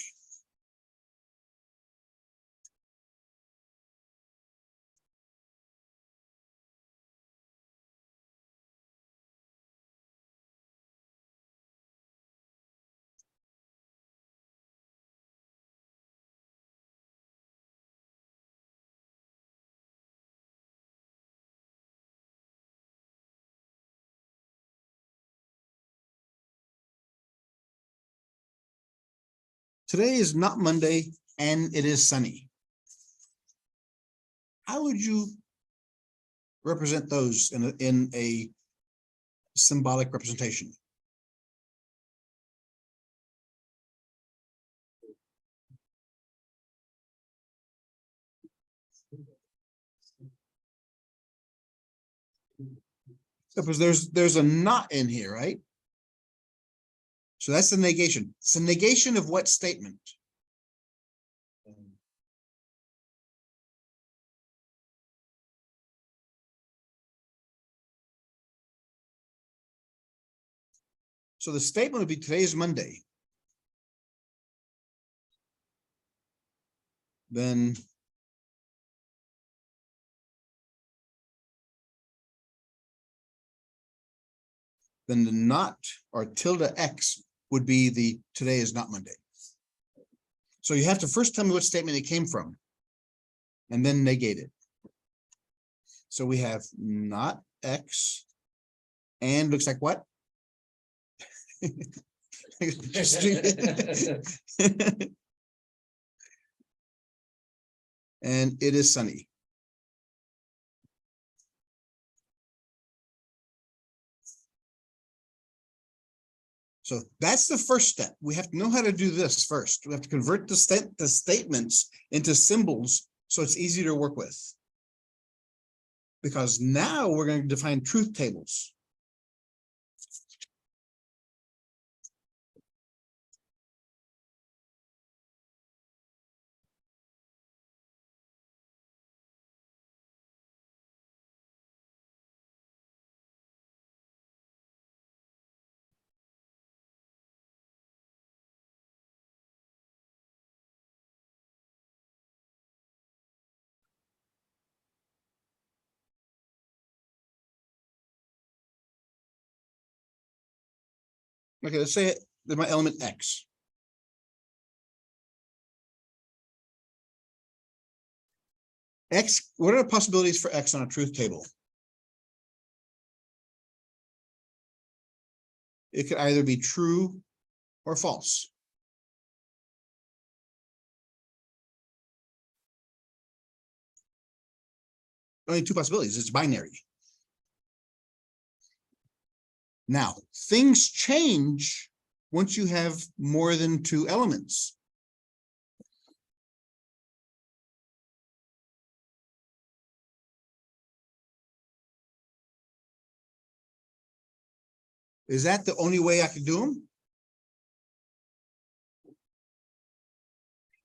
Today is not Monday and it is sunny. How would you represent those in a symbolic representation? Because there's a not in here, right? So that's the negation. It's the negation of what statement? So the statement would be today is Monday. Then the not or tilde X would be the today is not Monday. So you have to first tell me what statement it came from and then negate it. So we have not X and looks like what? And it is sunny. So that's the first step. We have to know how to do this first. We have to convert the statements into symbols so it's easier to work with. Because now we're going to define truth tables. Okay, let's say that my element X. X, what are the possibilities for X on a truth table? It could either be true or false. Only two possibilities. It's binary. Now, things change once you have more than two elements. Is that the only way I could do them?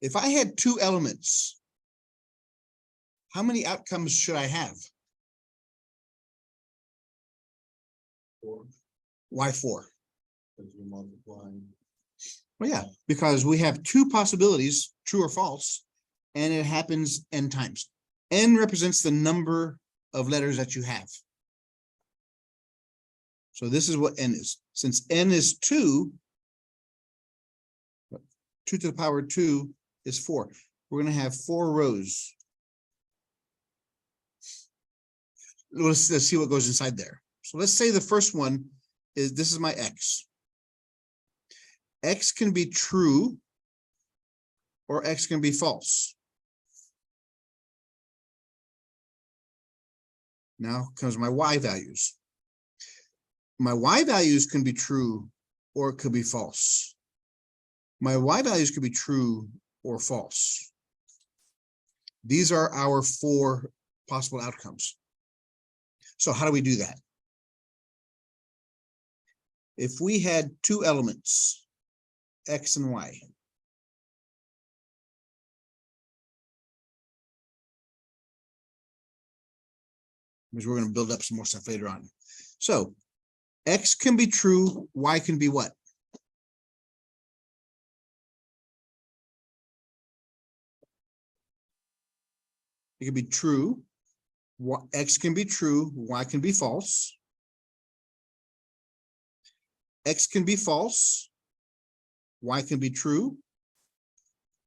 If I had two elements, how many outcomes should I have? Why four? Because you're multiplying. Well, yeah, because we have two possibilities, true or false, and it happens n times. N represents the number of letters that you have. So this is what n is. Since n is 2, 2 to the power 2 is 4. We're going to have 4 rows. Let's see what goes inside there. So let's say the first one is, this is my X. X can be true or X can be false. Now comes my Y values. My Y values can be true or it could be false. My Y values could be true or false. These are our 4 possible outcomes. So how do we do that? If we had two elements, X and Y, because we're going to build up some more stuff later on. So X can be true, Y can be what? It can be true. X can be true, Y can be false. X can be false, Y can be true.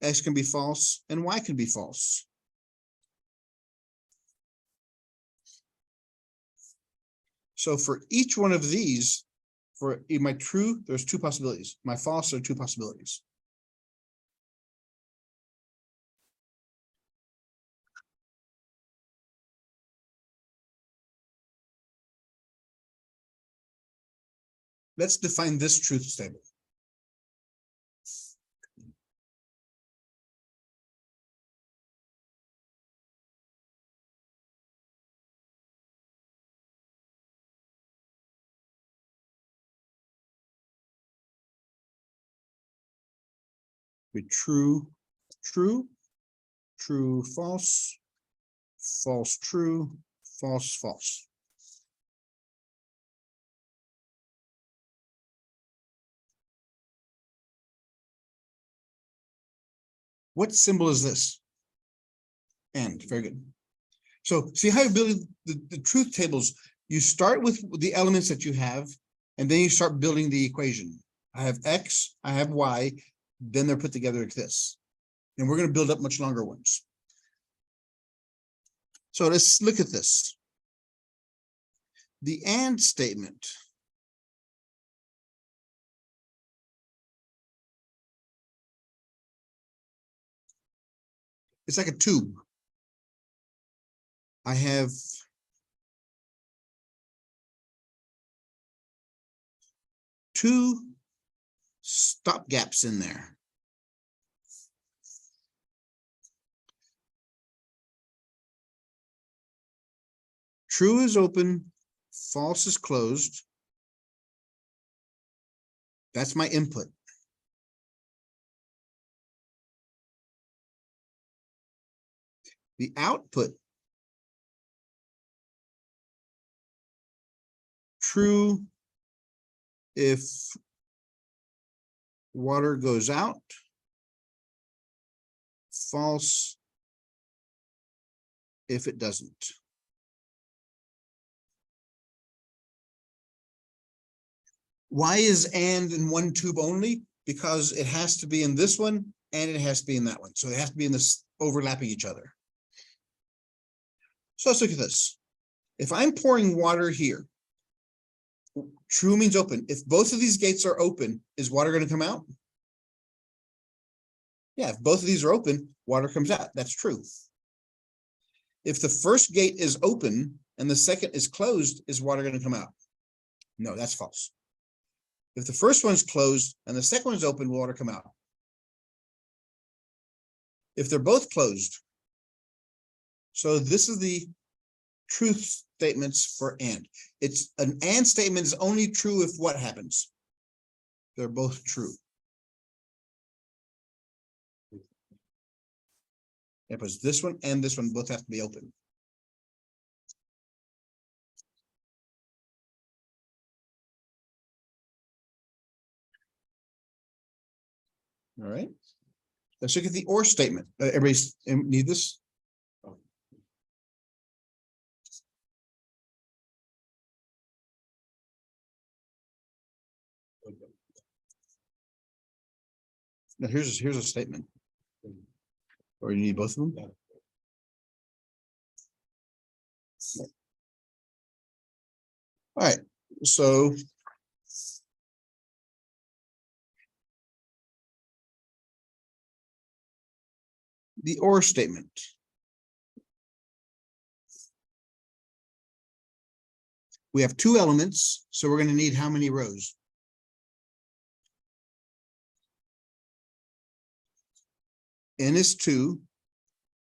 X can be false and Y can be false. So for each one of these, for in my true, there's two possibilities. My false are two possibilities. Let's define this truth table. Be true, true, true, false, false, true, false, false. What symbol is this? And very good. So see how you build the truth tables. You start with the elements that you have, and then you start building the equation. I have X, I have Y, then they're put together like this. And we're going to build up much longer ones. So let's look at this. The AND statement. It's like a tube. I have two stop gaps in there. True is open, false is closed. That's my input. The output, true if water goes out, false if it doesn't. Why is and in one tube only? Because it has to be in this one and it has to be in that one. So they have to be in this overlapping each other. So let's look at this. If I'm pouring water here, true means open. If both of these gates are open, is water going to come out? Yeah, if both of these are open, water comes out. That's true. If the first gate is open and the second is closed, is water going to come out? No, that's false. If the first one's closed and the second one's open, will water come out? If they're both closed. So this is the truth statements for and. It's an and statement is only true if what happens? They're both true. It was this one and this one both have to be open. All right. Let's look at the or statement. Everybody's need this? Now here's a statement. Or you need both of them? All right, so the or statement. We have two elements, so we're going to need how many rows? N is 2.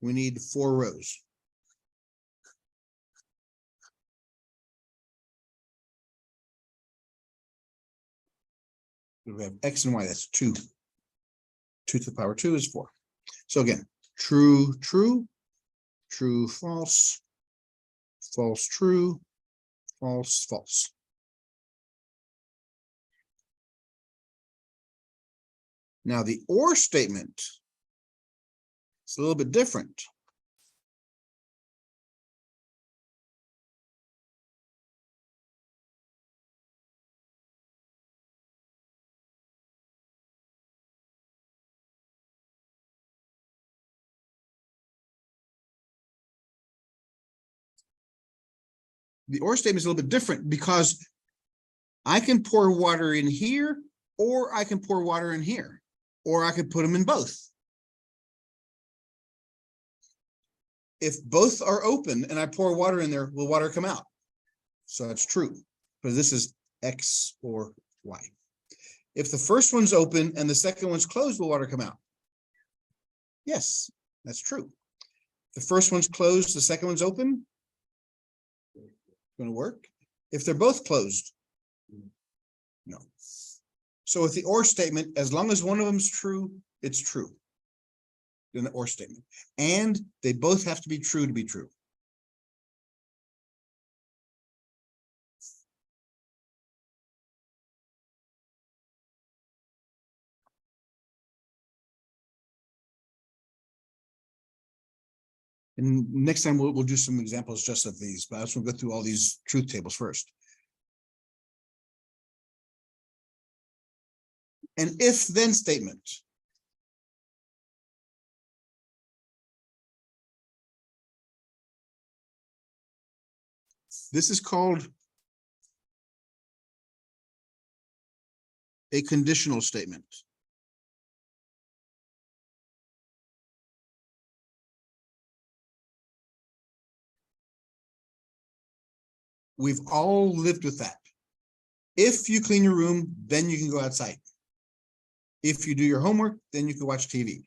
We need 4 rows. We have X and Y, that's 2. 2 to the power 2 is 4. So again, true, true, true, false, false, true, false, false. Now the or statement is a little bit different. The or statement is a little bit different because I can pour water in here, or I can pour water in here, or I could put them in both. If both are open and I pour water in there, will water come out? So that's true, but this is X or Y. If the first one's open and the second one's closed, will water come out? Yes, that's true. The first one's closed, the second one's open. Going to work. If they're both closed, no. So with the or statement, as long as one of them's true, it's true. In the or statement, and they both have to be true to be true. And next time we'll do some examples just of these, but I just want to go through all these truth tables first. An if-then statement. This is called a conditional statement. We've all lived with that. If you clean your room, then you can go outside. If you do your homework, then you can watch TV.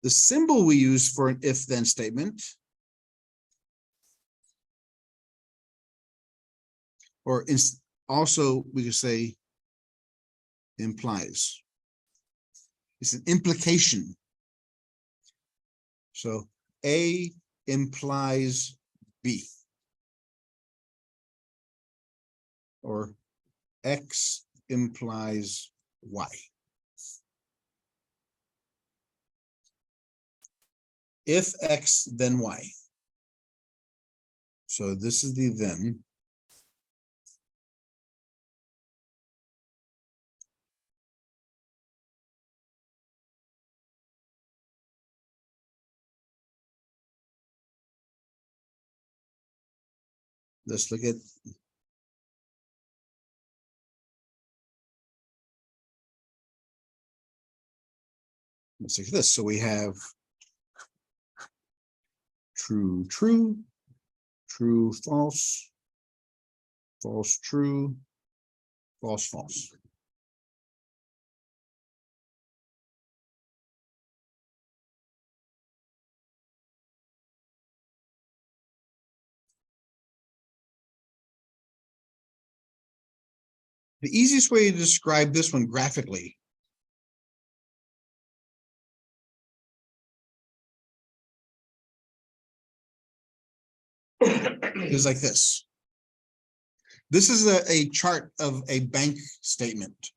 The symbol we use for an if-then statement, or also we could say implies. It's an implication. So A implies B, or X implies Y. If X, then Y. So this is the then. Let's look at let's look at this. So we have true, true, true, false, false, true, false, false. The easiest way to describe this one graphically is like this. This is a chart of a bank statement.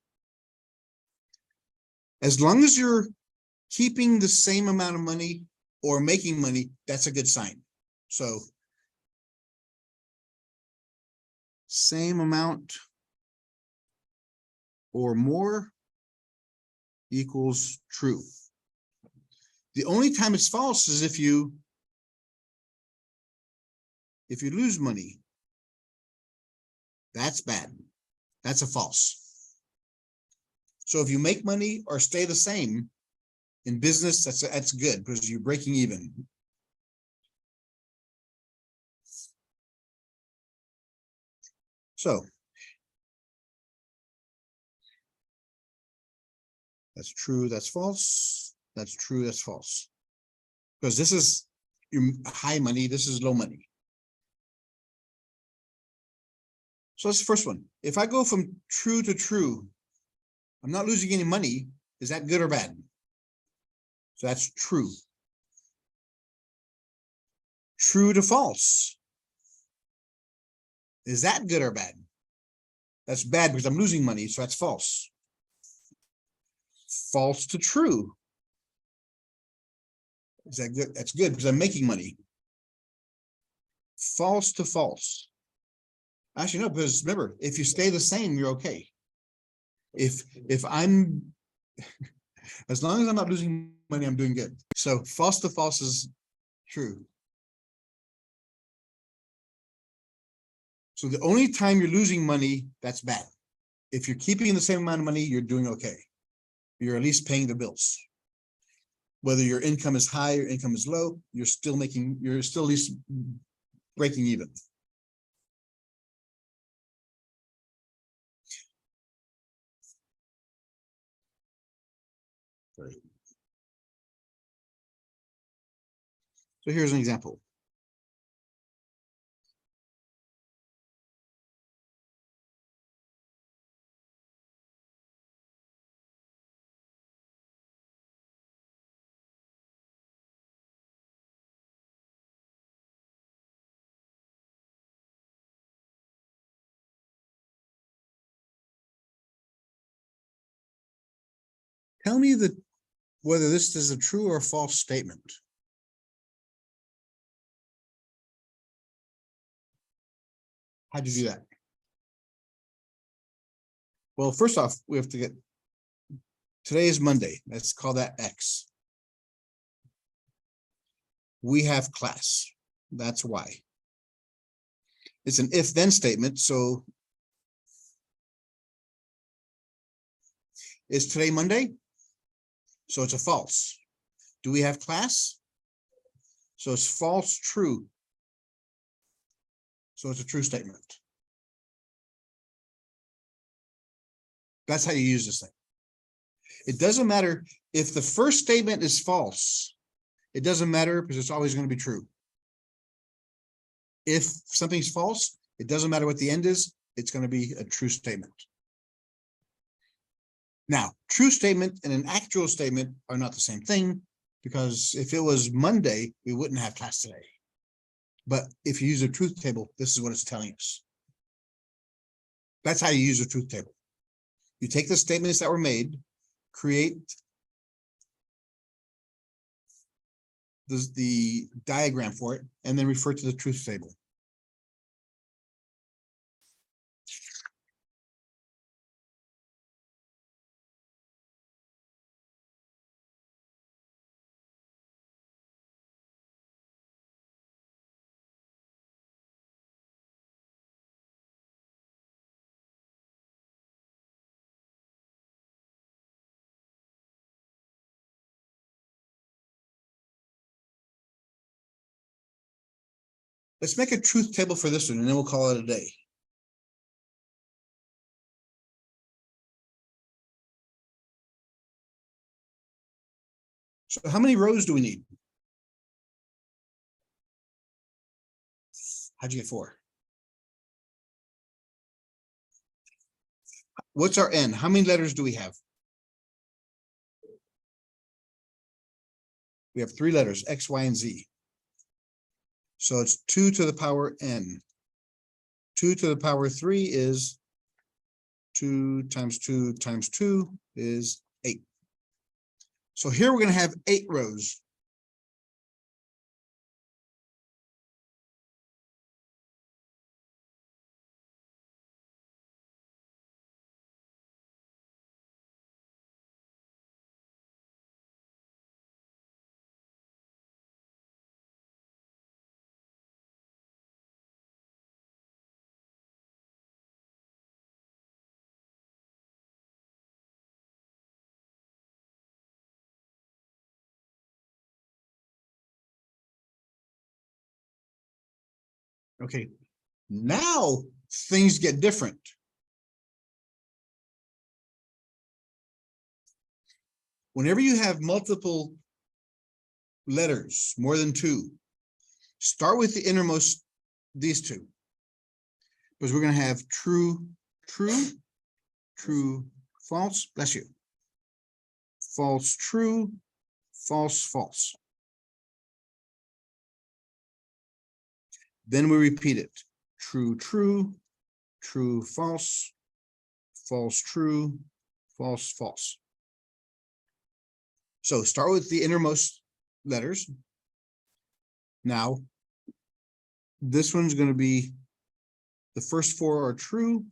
As long as you're keeping the same amount of money or making money, that's a good sign. So same amount or more equals true. The only time it's false is if you lose money. That's bad. That's a false. So if you make money or stay the same in business, that's good because you're breaking even. So that's true, that's false. That's true, that's false. Because this is your high money, this is low money. So that's the first one. If I go from true to true, I'm not losing any money. Is that good or bad? So that's true. True to false. Is that good or bad? That's bad because I'm losing money, so that's false. False to true. Is that good? That's good because I'm making money. False to false. Actually, no, because remember, if you stay the same, you're okay. If I'm, as long as I'm not losing money, I'm doing good. So false to false is true. So the only time you're losing money, that's bad. If you're keeping the same amount of money, you're doing okay. You're at least paying the bills. Whether your income is high or income is low, you're still at least breaking even. Right. So here's an example. Tell me whether this is a true or false statement. How'd you do that? Well, first off, we have to today is Monday. Let's call that X. We have class. That's Y. It's an if-then statement. So is today Monday? So it's a false. Do we have class? So it's false, true. So it's a true statement. That's how you use this thing. It doesn't matter if the first statement is false. It doesn't matter because it's always going to be true. If something's false, it doesn't matter what the end is. It's going to be a true statement. Now, true statement and an actual statement are not the same thing, because if it was Monday, we wouldn't have class today. But if you use a truth table, this is what it's telling us. That's how you use a truth table. You take the statements that were made, create the diagram for it, and then refer to the truth table. Let's make a truth table for this one, and then we'll call it a day. So how many rows do we need? How'd you get 4? What's our N? How many letters do we have? We have 3 letters, X, Y, and Z. So it's 2 to the power N. 2 to the power 3 is 2 times 2 times 2 is 8. So here we're going to have 8 rows. Okay, now things get different. Whenever you have multiple letters, more than 2, start with the innermost, these 2. Because we're going to have true, true, true, false, bless you. False, true, false, false. Then we repeat it. True, true, true, false, false, true, false, false. So start with the innermost letters. Now, this one's going to be the first 4 are true.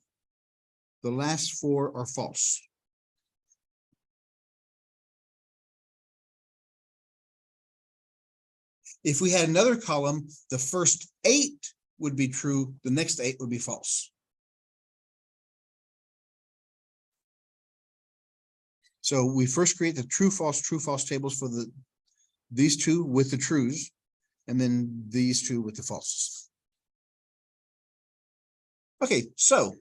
The last 4 are false. If we had another column, the first 8 would be true, the next 8 would be false. So we first create the true, false tables for these two with the trues, and then these two with the falses. Okay, so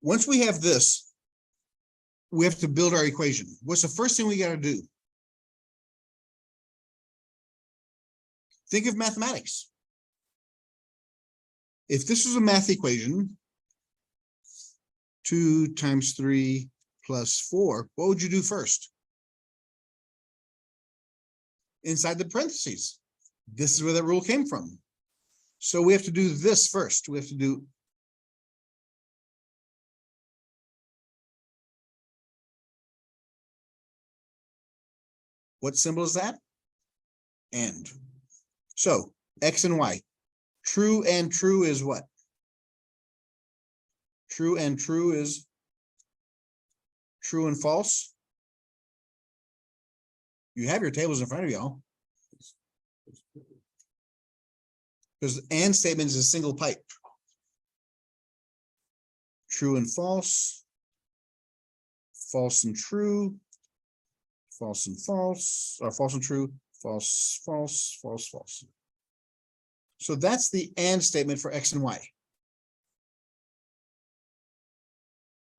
once we have this, we have to build our equation. What's the first thing we got to do? Think of mathematics. If this was a math equation, 2 times 3 plus 4, what would you do first? Inside the parentheses. This is where that rule came from. So we have to do this first. We have to do what symbol is that? And. So X and Y. True and true is what? True and true is true and false. You have your tables in front of y'all. Because the and statement is a single pipe. True and false. False and true. False and false, or false and true. False, false, false, false. So that's the and statement for X and Y.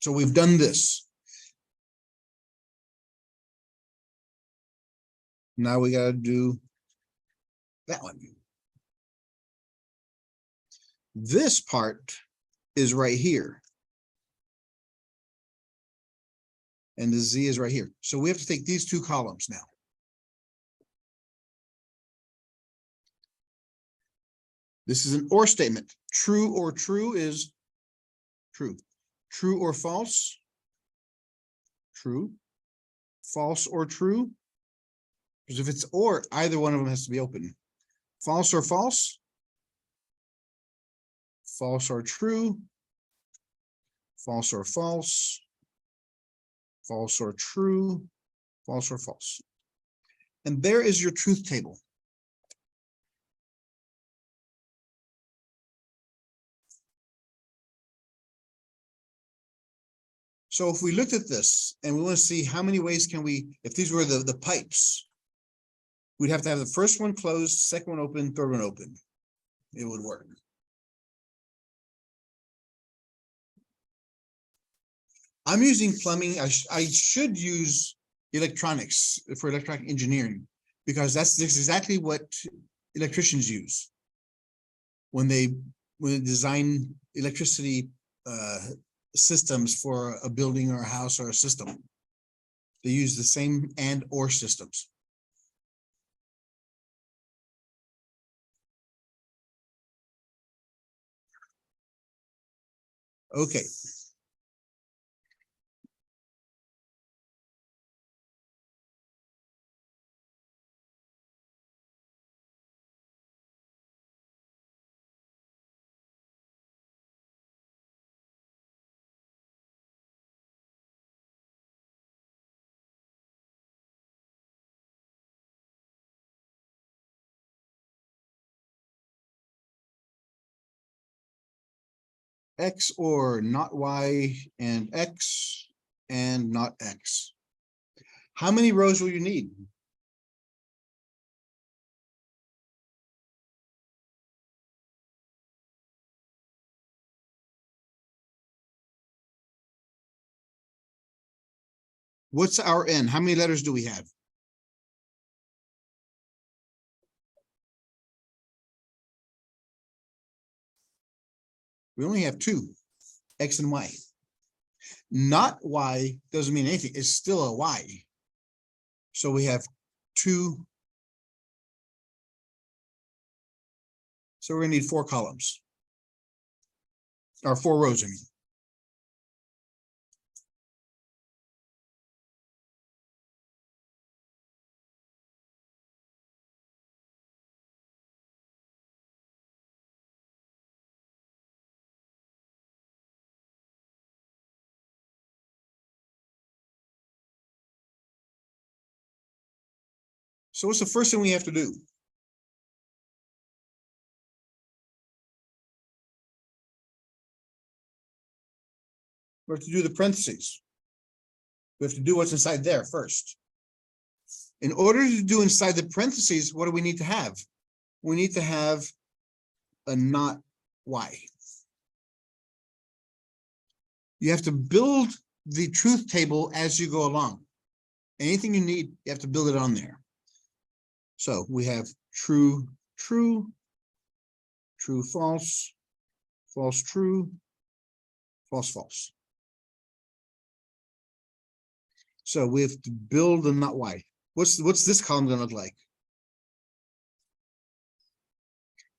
So we've done this. Now we got to do that one. This part is right here. And the Z is right here. So we have to take these two columns now. This is an or statement. True or true is true. True or false? True. False or true? Because if it's or, either one of them has to be open. False or false? False or true? False or false? False or true? False or false? And there is your truth table. So if we looked at this and we want to see how many ways can we, if these were the pipes, we'd have to have the first one closed, second one open, third one open. It would work. I'm using plumbing. I should use electronics for electronic engineering, because that's exactly what electricians use when they design electricity systems for a building or a house or a system. They use the same and or systems. Okay. X or not Y and X and not X. How many rows will you need? What's our N? How many letters do we have? We only have 2, X and Y. Not Y doesn't mean anything. It's still a Y. So we have 2. So we're going to need 4 columns. Or 4 rows, I mean. So what's the first thing we have to do? We have to do the parentheses. We have to do what's inside there first. In order to do inside the parentheses, what do we need to have? We need to have a not y. You have to build the truth table as you go along. Anything you need, you have to build it on there. So we have true, true, true, false, false, true, false, false. So we have to build a not y. What's this column going to look like?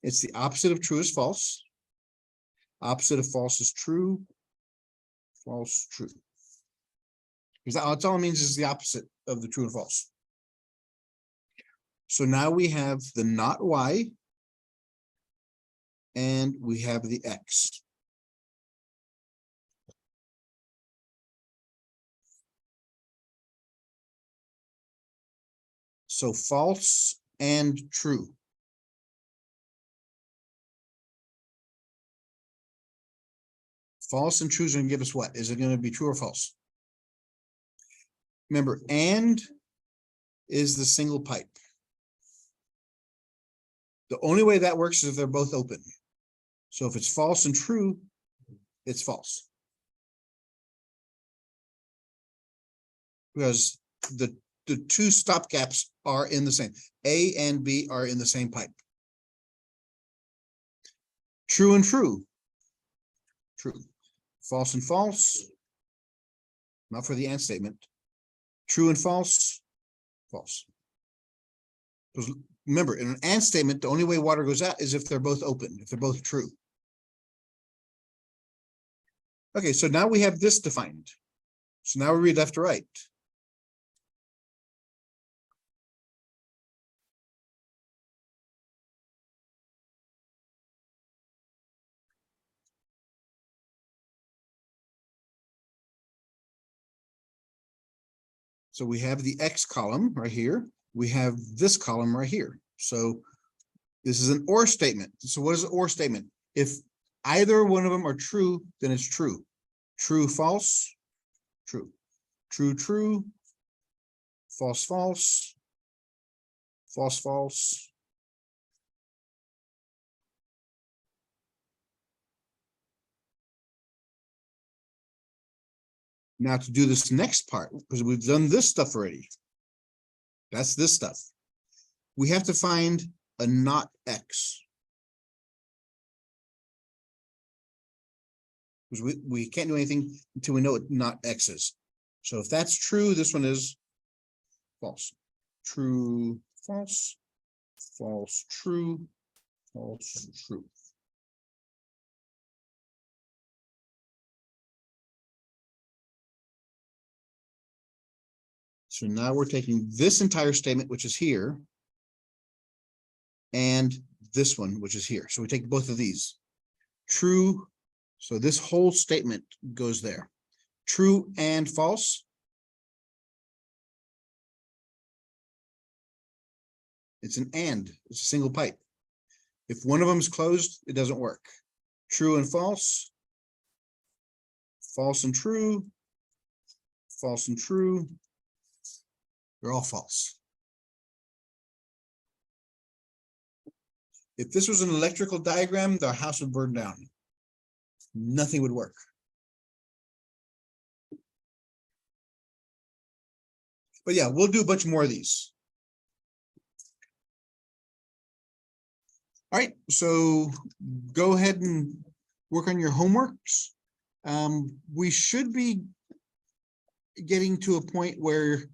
It's the opposite of true is false. Opposite of false is true. False, true. Because that's all it means is the opposite of the true and false. So now we have the not y, and we have the x. So false and true. False and true is going to give us what? Is it going to be true or false? Remember, and is the single pipe. The only way that works is if they're both open. So if it's false and true, it's false. Because the two stopgaps are in the same. A and B are in the same pipe. True and true. True. False and false. Not for the and statement. True and false. False. Because remember, in an and statement, the only way water goes out is if they're both open, if they're both true. Okay, so now we have this defined. So now we read left to right. So we have the X column right here. We have this column right here. So this is an or statement. So what is an or statement? If either one of them are true, then it's true. True, false, true. True, true, false, false, false, false. Now to do this next part, because we've done this stuff already. That's this stuff. We have to find a not X. Because we can't do anything until we know what not X is. So if that's true, this one is false. True, false, false, true, false, true. So now we're taking this entire statement, which is here, and this one, which is here. So we take both of these. True. So this whole statement goes there. True and false. It's an and. It's a single pipe. If one of them is closed, it doesn't work. True and false. False and true. False and true. They're all false. If this was an electrical diagram, the house would burn down. Nothing would work. But yeah, we'll do a bunch more of these. All right, so go ahead and work on your homeworks. We should be getting to a point where